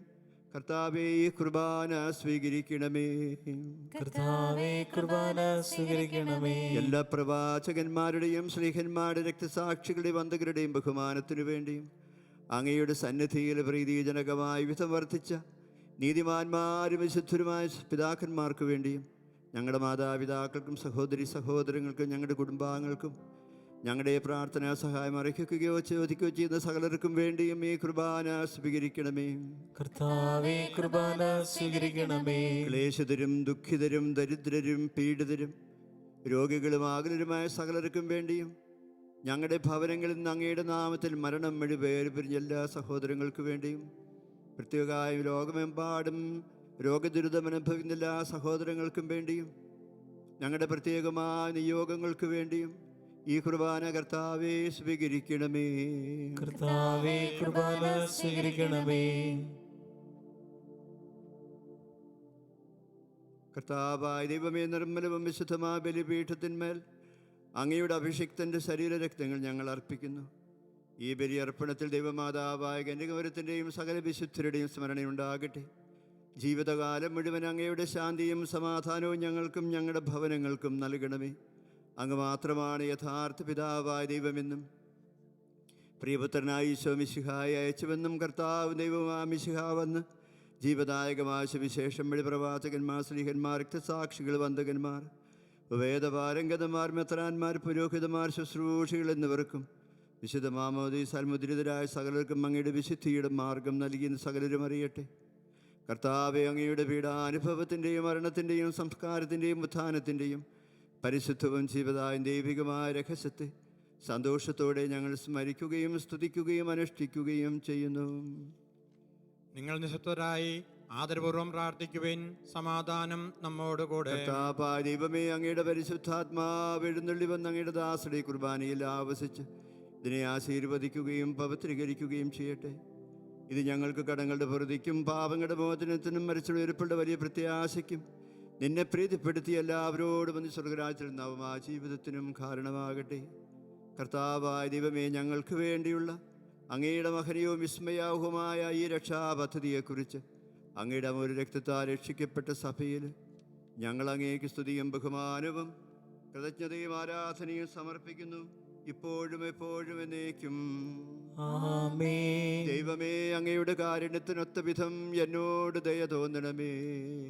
കർത്താവേ ഈ കുർബാന സ്വീകരിക്കണമേ. കർത്താവേ കുർബാന സ്വീകരിക്കണമേ. എല്ലാ പ്രവാചകന്മാരുടെയും ശ്ലീഹന്മാരുടെ രക്തസാക്ഷികളുടെയും വന്ദകരുടെയും ബഹുമാനത്തിനു വേണ്ടിയും അങ്ങയുടെ സന്നിധിയിൽ പ്രീതിജനകമായി വിധം വർദ്ധിച്ച നീതിമാന്മാരും വിശുദ്ധരുമായ പിതാക്കന്മാർക്ക് വേണ്ടിയും ഞങ്ങളുടെ മാതാപിതാക്കൾക്കും സഹോദരി സഹോദരങ്ങൾക്കും ഞങ്ങളുടെ കുടുംബാംഗങ്ങൾക്കും ഞങ്ങളുടെ പ്രാർത്ഥനാ സഹായം അർഹിക്കുകയോ ചോദിക്കുകയോ ചെയ്യുന്ന സകലർക്കും വേണ്ടിയും ഈ കുർബാന സ്വീകരിക്കണമേ. കർത്താവേ കുർബാന സ്വീകരിക്കണമേ. ക്ലേശിതരും ദുഃഖിതരും ദരിദ്രരും പീഡിതരും രോഗികളും ആകുലരുമായ സകലർക്കും വേണ്ടിയും ഞങ്ങളുടെ ഭവനങ്ങളിൽ നിന്ന് അങ്ങയുടെ നാമത്തിൽ മരണം വഴി പേര് പിരിഞ്ഞ എല്ലാ സഹോദരങ്ങൾക്ക് വേണ്ടിയും പ്രത്യേകമായും ലോകമെമ്പാടും രോഗദുരിതം അനുഭവിക്കുന്ന എല്ലാ സഹോദരങ്ങൾക്കും വേണ്ടിയും ഞങ്ങളുടെ പ്രത്യേകമായ നിയോഗങ്ങൾക്ക് വേണ്ടിയും ഈ കുർബാന കർത്താവേ സ്വീകരിക്കണമേ. കർത്താവേ കുർബാന സ്വീകരിക്കണമേ. കർത്താവായ ദൈവമേ, നിർമ്മലവും വിശുദ്ധമായ ബലിപീഠത്തിന്മേൽ അങ്ങയുടെ അഭിഷിക്തൻ്റെ ശരീരരക്തങ്ങൾ ഞങ്ങൾ അർപ്പിക്കുന്നു. ഈ ബലിയർപ്പണത്തിൽ ദൈവമാതാവായ കന്യകവരത്തിൻ്റെയും സകല വിശുദ്ധരുടെയും സ്മരണയുണ്ടാകട്ടെ. ജീവിതകാലം മുഴുവൻ അങ്ങയുടെ ശാന്തിയും സമാധാനവും ഞങ്ങൾക്കും ഞങ്ങളുടെ ഭവനങ്ങൾക്കും നൽകണമേ. അങ്ങ് മാത്രമാണ് യഥാർത്ഥ പിതാവായ ദൈവമെന്നും പ്രിയപുത്രനായ ഈശോ മിശിഹായെ അയച്ചുവെന്നും കർത്താവ് ദൈവമായ മിശിഹ വന്ന് ജീവദായകമായ സുവിശേഷം വഴി പ്രവാചകന്മാർ ശ്ലീഹന്മാർ രക്തസാക്ഷികൾ വന്ദകന്മാർ വേദപാരംഗതന്മാർ മെത്രാന്മാർ പുരോഹിതന്മാർ ശുശ്രൂഷികൾ എന്നിവർക്കും വിശുദ്ധ മാമോദീസാൽ മുദ്രിതരായ സകലർക്കും അങ്ങയുടെ വിശുദ്ധിയുടെ മാർഗം നൽകിയെന്ന് സകലരും അറിയട്ടെ. കർത്താവെ, അങ്ങയുടെ പീഡാനുഭവത്തിൻ്റെയും മരണത്തിൻ്റെയും സംസ്കാരത്തിൻ്റെയും ഉത്ഥാനത്തിൻ്റെയും പരിശുദ്ധവും ജീവതായ ദൈവികമായ രഹസ്യത്തെ സന്തോഷത്തോടെ ഞങ്ങൾ സ്മരിക്കുകയും സ്തുതിക്കുകയും അനുഷ്ഠിക്കുകയും ചെയ്യുന്നു. നിങ്ങൾ നിശബ്ദരായി ആദരപൂർവ്വം പ്രാർത്ഥിക്കുവിൻ. സമാധാനം നമ്മോടുകൂടെ. കർത്താവായ ദൈവമേ, അങ്ങയുടെ പരിശുദ്ധാത്മാവ് എഴുന്നള്ളി വന്ന് അങ്ങയുടെ ദാസരുടെ കുർബാനയിൽ ആവസിച്ച് ഇതിനെ ആശീർവദിക്കുകയും പവിത്രീകരിക്കുകയും ചെയ്യട്ടെ. ഇത് ഞങ്ങൾക്ക് കടങ്ങളുടെ പൊറുതിക്കും പാപങ്ങളുടെ മോചനത്തിനും മരിച്ചുള്ള ഉയർപ്പുള്ള വലിയ പ്രത്യാശയ്ക്കും നിന്നെ പ്രീതിപ്പെടുത്തി എല്ലാവരോടും വന്ന് സ്വർഗരാജ്യത്തിൽ നവമാ ജീവിതത്തിനും കാരണമാകട്ടെ. കർത്താവായ ദൈവമേ, ഞങ്ങൾക്ക് വേണ്ടിയുള്ള അങ്ങയുടെ മഹനീയവും വിസ്മയാവുമായ ഈ രക്ഷാപദ്ധതിയെക്കുറിച്ച് അങ്ങയുടെ ഒരു രക്തത്താൽ രക്ഷിക്കപ്പെട്ട സഭയിൽ ഞങ്ങൾ അങ്ങേക്ക് സ്തുതിയും ബഹുമാനവും കൃതജ്ഞതയും ആരാധനയും സമർപ്പിക്കുന്നു, ഇപ്പോഴും എപ്പോഴും എന്നേക്കും. ആമേൻ. ദൈവമേ, അങ്ങയുടെ കാരുണ്യത്തിനൊത്ത വിധം എന്നോട് ദയ തോന്നണമേ.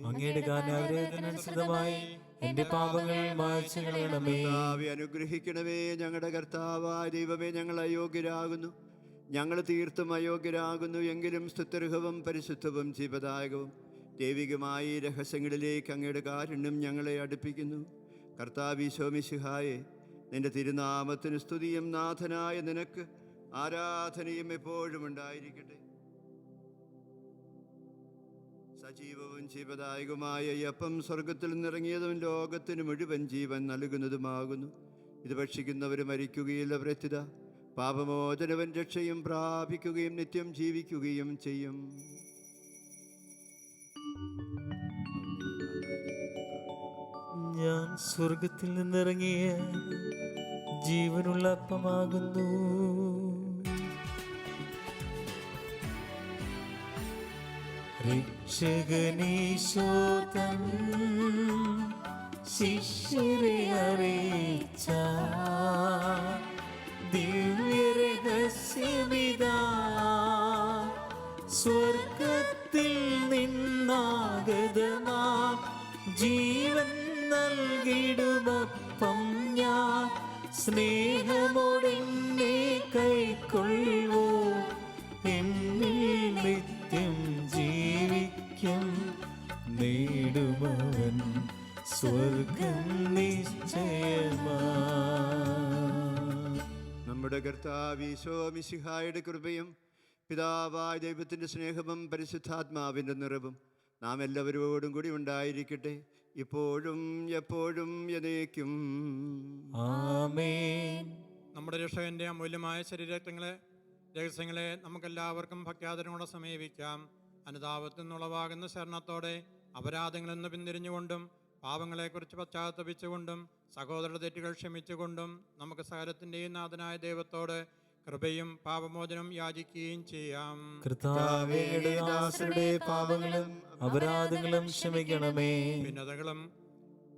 അങ്ങയുടെ കാരുണ്യാഗ്രഹത്തിനനുസൃതമായി എന്റെ പാപങ്ങൾ മായ്ച്ചു കളയണമേ. കർത്താവേ, അനുഗ്രഹിക്കണമേ. ഞങ്ങളുടെ കർത്താവായ ദൈവമേ, ഞങ്ങൾ അയോഗ്യരാകുന്നു, ഞങ്ങൾ തീർത്തും അയോഗ്യരാകുന്നു. എങ്കിലും സ്തുത്യർഹവും പരിശുദ്ധവും ജീവദായകവും ദൈവികമായ ഈ രഹസ്യങ്ങളിലേക്ക് അങ്ങയുടെ കാരുണ്യം ഞങ്ങളെ അടുപ്പിക്കുന്നു. കർത്താവ് ഈശോ മിശിഹായെ, നിന്റെ തിരുനാമത്തിന് സ്തുതിയും നാഥനായ നിനക്ക് ആരാധനയും എപ്പോഴും ഉണ്ടായിരിക്കട്ടെ. സജീവവും ജീവദായകമായ ഈ അപ്പം സ്വർഗത്തിൽ നിന്നിറങ്ങിയതും ലോകത്തിന് മുഴുവൻ ജീവൻ നൽകുന്നതുമാകുന്നു. ഇത് ഭക്ഷിക്കുന്നവർ മരിക്കുകയില്ല, പ്രത്യുത പാപമോചനവൻ രക്ഷയും പ്രാപിക്കുകയും നിത്യം ജീവിക്കുകയും ചെയ്യും. ഞാൻ സ്വർഗത്തിൽ നിന്നിറങ്ങിയ ജീവനുള്ള അപ്പമാകുന്നു. രക്ഷകനീശോതൻ ശിഷ്യരെ അറിയിച്ച ദിവ്യരഹസ്യമിതാ, സ്വർഗത്തിൽ നിന്നാഗതമാ ജീവൻ നൽകിടുമപ്പം ഞാൻ, സ്നേഹമോടെന്നെ കൈക്കൊള്ളൂ, എന്നിൽ നിത്യം ജീവിക്കും, നേടുമവൻ സ്വർഗം നിശ്ചയമാ. നമ്മുടെ കർത്താവ് ഈശോ മിശിഹായുടെ കൃപയും പിതാവായ ദൈവത്തിൻ്റെ സ്നേഹവും പരിശുദ്ധാത്മാവിൻ്റെ നിറവും നാം എല്ലാവരോടും കൂടി ഉണ്ടായിരിക്കട്ടെ, ഇപ്പോഴും എപ്പോഴും എന്നേക്കും. ആമേൻ. നമ്മുടെ രക്ഷകന്റെ അമൂല്യമായ രഹസ്യങ്ങളെ നമുക്കെല്ലാവർക്കും ഭക്യാദരങ്ങളോടെ സമീപിക്കാം. അനുതാപത്തിൽ നിന്നുളവാകുന്ന ശരണത്തോടെ അപരാധങ്ങളിൽ നിന്ന് പിന്തിരിഞ്ഞുകൊണ്ടും പാപങ്ങളെക്കുറിച്ച് പശ്ചാത്തപിച്ചുകൊണ്ടും സഹോദരരുടെ തെറ്റുകൾ ക്ഷമിച്ചുകൊണ്ടും നമുക്ക് സകലത്തിൻ്റെയും നാഥനായ ദൈവത്തോട് കൃപയും പാപമോചനം യാചിക്കുകയും ചെയ്യാം. കർത്താവേ, അങ്ങയുടെ ദാസരുടെ പാപങ്ങളും അപരാധങ്ങളും ക്ഷമിക്കണമേ. ഭിന്നതകളും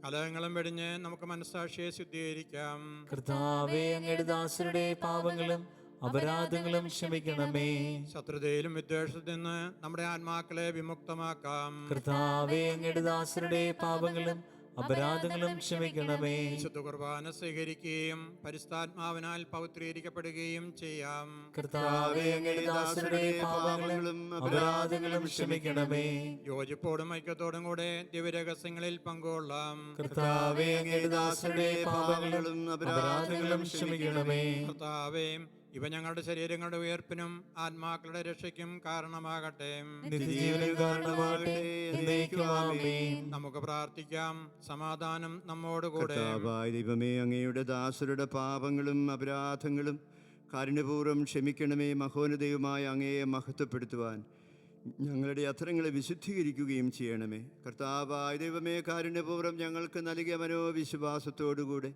കലഹങ്ങളും വെടിഞ്ഞ് നമുക്ക് മനസ്സാക്ഷിയെ ശുദ്ധീകരിക്കാം. കർത്താവേ, അങ്ങയുടെ ദാസരുടെ പാപങ്ങളും അപരാധങ്ങളും ക്ഷമിക്കണമേ. ശത്രുതയിലും വിദ്വേഷത്തിൽ നിന്ന് നമ്മുടെ ആത്മാക്കളെ വിമുക്തമാക്കാം. കർത്താവേ, അങ്ങയുടെ ദാസരുടെ പാപങ്ങളും അപരാധങ്ങളും ക്ഷമിക്കണമേ. വിശുദ്ധ കുർബാന സ്വീകരിക്കുകയും പരിശുദ്ധാത്മാവിനാൽ പവിത്രീകരിക്കപ്പെടുകയും ചെയ്യാം. കർത്താവേ, അങ്ങയുടെ ദാസരുടെ പാപങ്ങളും അപരാധങ്ങളും ക്ഷമിക്കണമേ. യോജിപ്പോടും ഐക്യത്തോടും കൂടെ ദിവ്യരഹസ്യങ്ങളിൽ പങ്കുകൊള്ളാം. കർത്താവേ, അങ്ങയുടെ ദാസരുടെ പാപങ്ങളും അപരാധങ്ങളും ക്ഷമിക്കണമേ. കർത്താവേ, ഇവ ഞങ്ങളുടെ ശരീരങ്ങളുടെ ഉയർപ്പിനും ആത്മാക്കളുടെ രക്ഷയ്ക്കും കാരണമാകട്ടെ. നിത്യജീവനും കാരണമാകട്ടെ. എന്നേക്കും ആമേൻ. നമുക്ക് പ്രാർത്ഥിക്കാം. സമാധാനം നമ്മോടുകൂടെ. കർത്താവായ ദൈവമേ, അങ്ങയുടെ ദാസരുടെ പാപങ്ങളും അപരാധങ്ങളും കാരുണ്യപൂർവ്വം ക്ഷമിക്കണമേ. മഹോന്നതയുമായ അങ്ങയെ മഹത്വപ്പെടുത്തുവാൻ ഞങ്ങളുടെ അധരങ്ങളെ വിശുദ്ധീകരിക്കുകയും ചെയ്യണമേ. കർത്താവായ ദൈവമേ, കാരുണ്യപൂർവ്വം ഞങ്ങൾക്ക് നൽകിയ മനോവിശ്വാസത്തോടുകൂടെ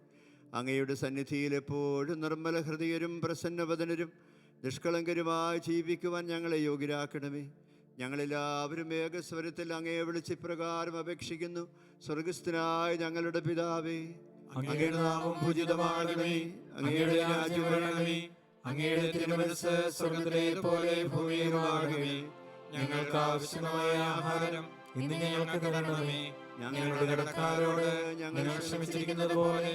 അങ്ങയുടെ സന്നിധിയിൽ എപ്പോഴും നിർമ്മല ഹൃദയരും പ്രസന്നവദനരും നിഷ്കളങ്കരുമായി ജീവിക്കുവാൻ ഞങ്ങളെ യോഗ്യരാക്കണമേ. ഞങ്ങളെല്ലാവരും ഏകസ്വരത്തിൽ അങ്ങയെ വിളിച്ചിപ്രകാരം അപേക്ഷിക്കുന്നു. സ്വർഗസ്ഥനായ ഞങ്ങളുടെ പിതാവേ, അങ്ങയുടെ നാമം പൂജിതമാകണമേ. അങ്ങയുടെ രാജ്യം വരണമേ. അങ്ങയുടെ തിരുമനസ്സ് സ്വർഗ്ഗത്തിലെ പോലെ ഭൂമിയിലുമാകണമേ. ഞങ്ങൾക്ക് ആവശ്യമായ ആഹാരം ഇന്ന് ഞങ്ങൾക്ക് തരണമേ. ഞങ്ങളുടെ കടക്കാരോട് ഞങ്ങൾ ക്ഷമിച്ചിരിക്കുന്നത് പോലെ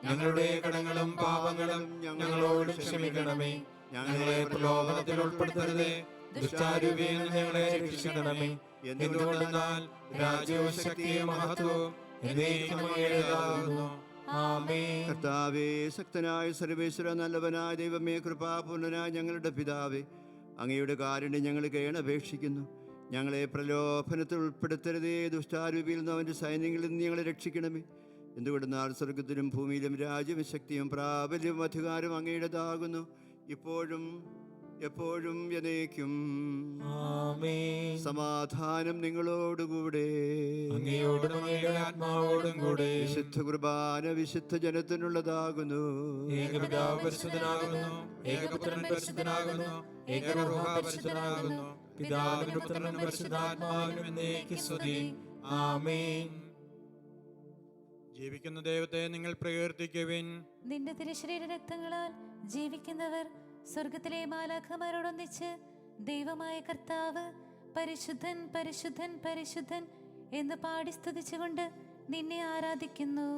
ഞങ്ങളുടെ കടങ്ങളും പാപങ്ങളും ഞങ്ങളോട് ക്ഷമിക്കണമേ. ഞങ്ങളെ പ്രലോഭനത്തിൽ ഉൾപ്പെടുത്തരുതേ. ദുഷ്ടാരൂപിയിൽ നിന്ന് ഞങ്ങളെ രക്ഷിക്കണമേ. എന്തുകൊണ്ടെന്നാൽ രാജ്യവും ശക്തിയും മഹത്വവും എന്നേക്കും അങ്ങയുടേതാകുന്നു. ആമേൻ. കർത്താവേ, ശക്തനായ സർവേശ്വര, നല്ലവനായ ദൈവമേ, കൃപാപൂർണനായ ഞങ്ങളുടെ പിതാവേ, അങ്ങയുടെ കാരുണ്യം ഞങ്ങൾ കേണപേക്ഷിക്കുന്നു. ഞങ്ങളെ പ്രലോഭനത്തിൽ ഉൾപ്പെടുത്തരുതേ. ദുഷ്ടാരൂപിയിൽ നിന്ന് അവൻ്റെ സൈന്യങ്ങളിൽ നിന്ന് ഞങ്ങളെ രക്ഷിക്കണമേ. എന്തുകൊണ്ടെന്നാൽ സ്വർഗത്തിലും ഭൂമിയിലും രാജ്യവും ശക്തിയും പ്രാബല്യവും അധികാരവും അങ്ങയുടേതാകുന്നു, ഇപ്പോഴും എപ്പോഴും എന്നേക്കും. ആമേൻ. സമാധാനം നിങ്ങളോടുകൂടെ. അങ്ങയോടും അങ്ങയുടെ ആത്മാവോടും കൂടെ. വിശുദ്ധ കുർബാന വിശുദ്ധ ജനത്തിനുള്ളതാകുന്നു. ഏകപിതാവ് പരിശുദ്ധനാകുന്നു. ഏകപുത്രൻ പരിശുദ്ധനാകുന്നു. ഏകരൂഹ പരിശുദ്ധനാകുന്നു. പിതാവിനും പുത്രനും പരിശുദ്ധാത്മാവിനും എന്നേക്കും സ്തുതി. ആമേൻ. ജീവിക്കുന്ന ദൈവത്തെ നിങ്ങൾ പ്രകീർത്തിക്കുവിൻ. നിന്റെ തിരുശരീര രക്തങ്ങളാൽ ജീവിക്കുന്നവർ സ്വർഗത്തിലെ മാലാഖമാരോടൊന്നിച്ച് ദൈവമായ കർത്താവ് പരിശുദ്ധൻ പരിശുദ്ധൻ പരിശുദ്ധൻ എന്ന് പാടി സ്തുതിച്ചുകൊണ്ട് നിന്നെ ആരാധിക്കുന്നു.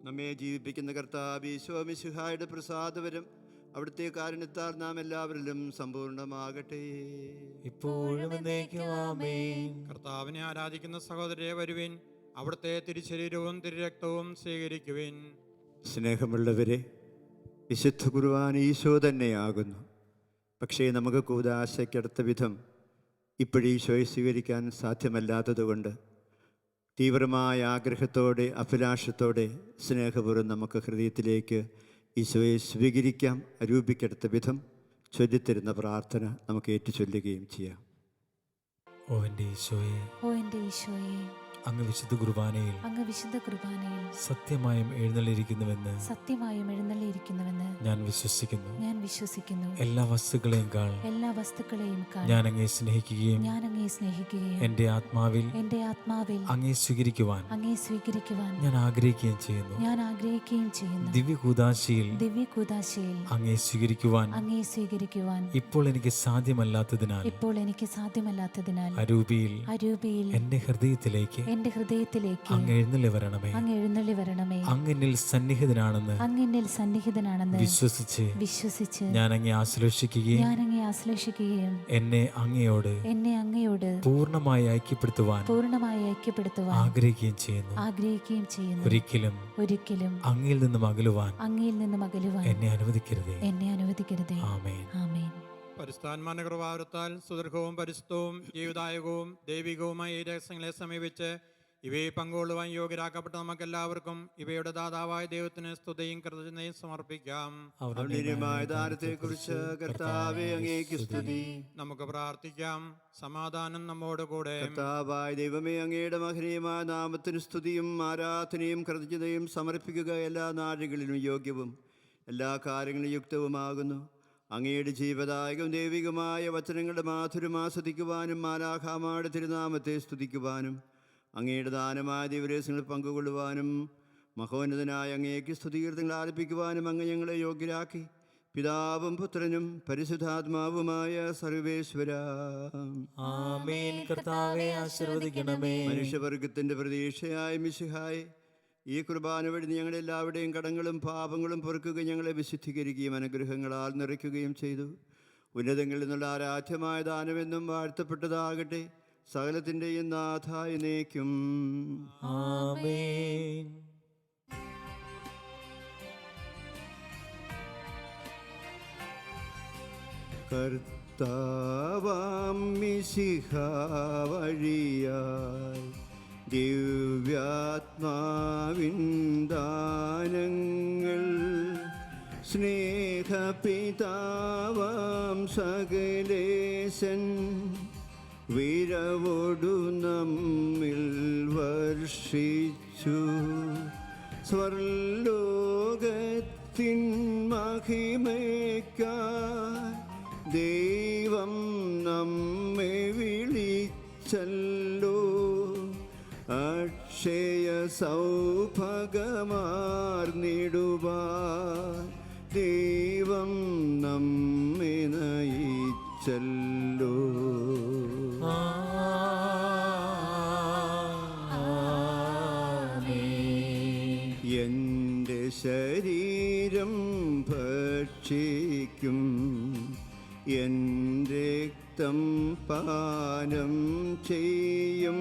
നമ്മെ ജീവിപ്പിക്കുന്ന കർത്താവ് ഈശോ മിശിഹായുടെ പ്രസാദവരം അവിടുത്തെ കാരുണ്യത്താൽ നാം എല്ലാവരിലും സമ്പൂർണ്ണമാകട്ടെ. ഇപ്പോഴും എന്നേക്കും ആമേൻ. കർത്താവിനെ ആരാധിക്കുന്ന സഹോദരരെ വരുവിൻ. അവിടുത്തെ തിരുശരീരവും തിരുരക്തവും സ്വീകരിക്കുവിൻ. സ്നേഹമുള്ളവരെ, വിശുദ്ധ കുർബാന ഈശോ തന്നെയാകുന്നു. പക്ഷേ നമുക്ക് കൂദാശയ്ക്കടുത്ത വിധം ഇപ്പോഴീശോയെ സ്വീകരിക്കാൻ സാധ്യമല്ലാത്തതുകൊണ്ട് തീവ്രമായ ആഗ്രഹത്തോടെ അഭിലാഷത്തോടെ സ്നേഹപൂർവ്വം നമുക്ക് ഹൃദയത്തിലേക്ക് ഈശോയെ സ്വീകരിക്കാം. അരൂപിക്കടുത്ത വിധം ചൊല്ലിത്തരുന്ന പ്രാർത്ഥന നമുക്ക് ഏറ്റുചൊല്ലുകയും ചെയ്യാം. ഓ എൻ്റെ ഈശോയെ, ഓ എൻ്റെ ഈശോയെ, അങ്ങ് വിശുദ്ധ കുർബാനയിൽ അങ്ങ് വിശുദ്ധ കുർബാനയിൽ സത്യമായും എഴുന്നള്ളിയിരിക്കുന്നുവെന്ന് സത്യമായും എഴുന്നള്ളിയിരിക്കുന്നുവെന്ന് ഞാൻ വിശ്വസിക്കുന്നു. ഞാൻ വിശ്വസിക്കുന്നു. എല്ലാ വസ്തുക്കളെയും എല്ലാ വസ്തുക്കളെയും ഞാൻ അങ്ങയെ സ്നേഹിക്കുകയും ഞാൻ അങ്ങയെ സ്നേഹിക്കുകയും എൻ്റെ ആത്മാവിൽ അങ്ങയെ സ്വീകരിക്കുവാൻ ഞാൻ ആഗ്രഹിക്കുകയും ചെയ്യുന്നു. ദിവ്യകൂദാശയിൽ അങ്ങയെ സ്വീകരിക്കുവാൻ ഇപ്പോൾ എനിക്ക് സാധ്യമല്ലാത്തതിനാൽ അരൂപിയിൽ എന്റെ ഹൃദയത്തിലേക്ക് അങ്ങ് എഴുന്നള്ളി വരണമേ. അങ്ങനിൽ സന്നിഹിതനാണെന്ന് വിശ്വസിച്ച് ഞാൻ അങ്ങയെ ആശ്ലേഷിക്കുകയും എന്നെ അങ്ങയോട് പൂർണ്ണമായി ഐക്യപ്പെടുത്തുവാൻ ആഗ്രഹിക്കുകയും ചെയ്യുന്നു. ഒരിക്കലും അങ്ങിൽ നിന്നും അകലുവാൻ എന്നെ അനുവദിക്കരുതേ. ആമേൻ. പരിശുദ്ധാത്മാവിന്റെ കൃപാവരത്താൽ സുദീർഘവും പരിശുദ്ധവും ജീവിതായകവും ദൈവികവുമായ ഈ രഹസ്യങ്ങളെ സമീപിച്ച് ഇവയെ പങ്കുകൊള്ളുവാൻ യോഗ്യരാക്കപ്പെട്ട നമുക്കെല്ലാവർക്കും ഇവയുടെ ദാതാവായ ദൈവത്തിന് സ്തുതിയും കൃതജ്ഞതയും സമർപ്പിക്കാം. അവിടുമായ ദാനത്തെക്കുറിച്ച് കർത്താവേ അങ്ങേക്ക് സ്തുതി. നമുക്ക് പ്രാർത്ഥിക്കാം. സമാധാനം നമ്മോട് കൂടെ. കർത്താവായ ദൈവമേ, അങ്ങയുടെ മഹനീയമായ നാമത്തിന് സ്തുതിയും ആരാധനയും കൃതജ്ഞതയും സമർപ്പിക്കുക എല്ലാ നാടുകളിലും യോഗ്യവും എല്ലാ കാര്യങ്ങളിലും യുക്തവുമാകുന്നു. അങ്ങയുടെ ജീവദായകവും ദൈവികമായ വചനങ്ങളുടെ മാധുര്യം ആസ്വദിക്കുവാനും മാലാഖമാരുടെ തിരുനാമത്തെ സ്തുതിക്കുവാനും അങ്ങയുടെ ദാനമായ ദിവരേശങ്ങളിൽ പങ്കുകൊള്ളുവാനും മഹോന്നതനായ അങ്ങേക്ക് സ്തുതികീർത്തനങ്ങൾ ആലപിക്കുവാനും അങ്ങ് ഞങ്ങളെ യോഗ്യരാക്കി. പിതാവും പുത്രനും പരിശുദ്ധാത്മാവുമായ സർവേശ്വര ആമേൻ. കർത്താവേ ആശീർവദിക്കണമേ. മനുഷ്യവർഗത്തിൻ്റെ പ്രതീക്ഷയായ മിശിഹായ്, ഈ കുർബാന വഴി ഞങ്ങളുടെ എല്ലാവരുടെയും കടങ്ങളും പാപങ്ങളും പൊറുക്കുകയും ഞങ്ങളെ വിശുദ്ധീകരിക്കുകയും അനുഗ്രഹങ്ങളാൽ നിറയ്ക്കുകയും ചെയ്തു. ഉന്നതങ്ങളിൽ നിന്നുള്ള ആരാധ്യമായ ദാനമെന്നും വാഴ്ത്തപ്പെട്ടതാകട്ടെ. സകലത്തിൻ്റെയും നാഥായ എന്നേക്കും ആമേൻ. കർത്താവാം മിശിഹാ വഴിയായി ദിവ്യാത്മാവിൻ ദാനങ്ങൾ സ്നേഹപിതാവാം സകലേശൻ വിരവോടു നമ്മിൽ വർഷിച്ചു. സ്വർലോകത്തിൻ മഹിമയ്ക്കായി ദൈവം നമ്മെ വിളിച്ചല്ലോ. അക്ഷയ സൗഭാഗമാർന്നിടുവാൻ ദൈവം നമ്മെ നയിച്ചല്ലോ. എൻ്റെ ശരീരം ഭക്ഷിക്കും, എൻ്റെ രക്തം പാനം ചെയ്യും.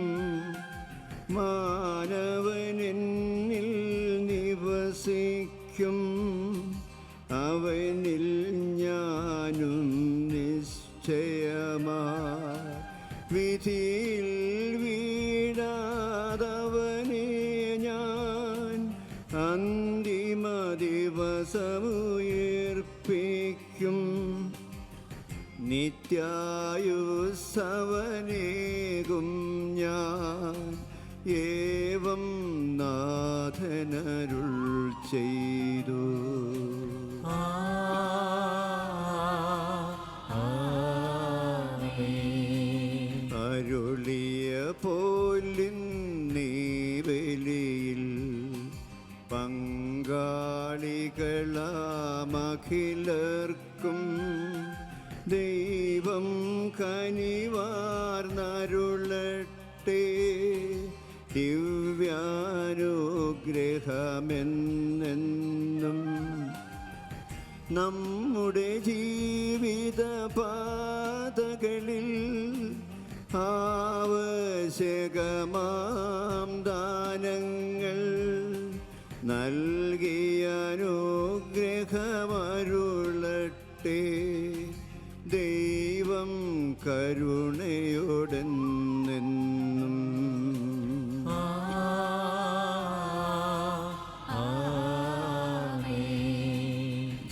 മാനവനെന്നിൽ നിവസിക്കും, അവനിൽ ഞാനും നിശ്ചയമായി. വിധിയിൽ വീഴാതവനെ ഞാൻ അന്തിമ ദിവസമുയർപ്പിക്കും. നിത്യായുസ്സവനേകും ഞാൻ, ഏവം നാഥനരുൾ ചെയ്തു. അരുളിയ പോലിന്നീ ബലിയിൽ പങ്കാളികളാമഖിലർക്കും ദൈവം കനിവാർന്നരുളട്ടെ. ദിവ്യാനുഗ്രഹമെന്നെന്നും നമ്മുടെ ജീവിത പാതകളിൽ ആവശ്യകമാം ദാനങ്ങൾ നൽകിയ അനുഗ്രഹമരുളട്ടെ. ദൈവം കരുണയോടെന്നെന്നും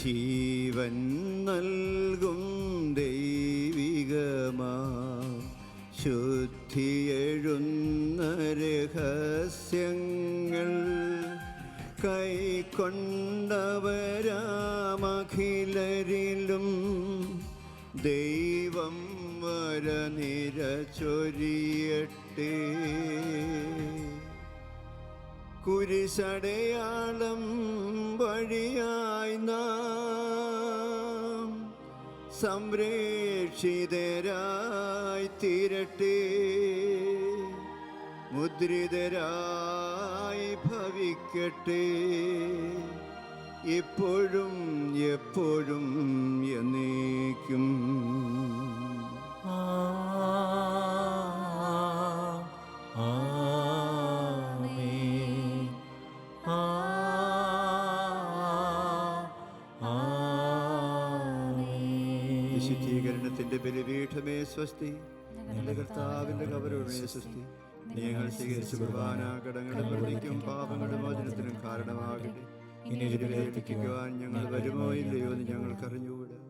ജീവൻ നൽകും ദൈവികമാ ശുദ്ധിയെഴുന്ന രഹസ്യങ്ങൾ കൈക്കൊണ്ടവരാമഖിലരിലും ദൈവം വരനിര ചൊരിയട്ടെ. കുരിശടയാളം വഴിയായി നാം സംരക്ഷിതരായി തീരട്ടെ. മുദ്രിതരായി ഭവിക്കട്ടെ. ഇപ്പോഴും എപ്പോഴും എന്നേക്കും. വിശുദ്ധീകരണത്തിന്റെ ബലിപീഠമേ സ്വസ്തി. ഞങ്ങളുടെ കർത്താവിന്റെ കബറിടമേ സ്വസ്തി. ഞങ്ങൾ സ്വീകരിച്ച കുർബാന കടങ്ങളുടെ പ്രതിക്കും പാപങ്ങളുടെ മോചനത്തിനും കാരണമാകട്ടെ. ഇനി ഏൽപ്പിക്കുവാൻ ഞങ്ങൾ വരുമോ ഇല്ലയോ എന്ന് ഞങ്ങൾക്ക് അറിഞ്ഞുകൂടാ.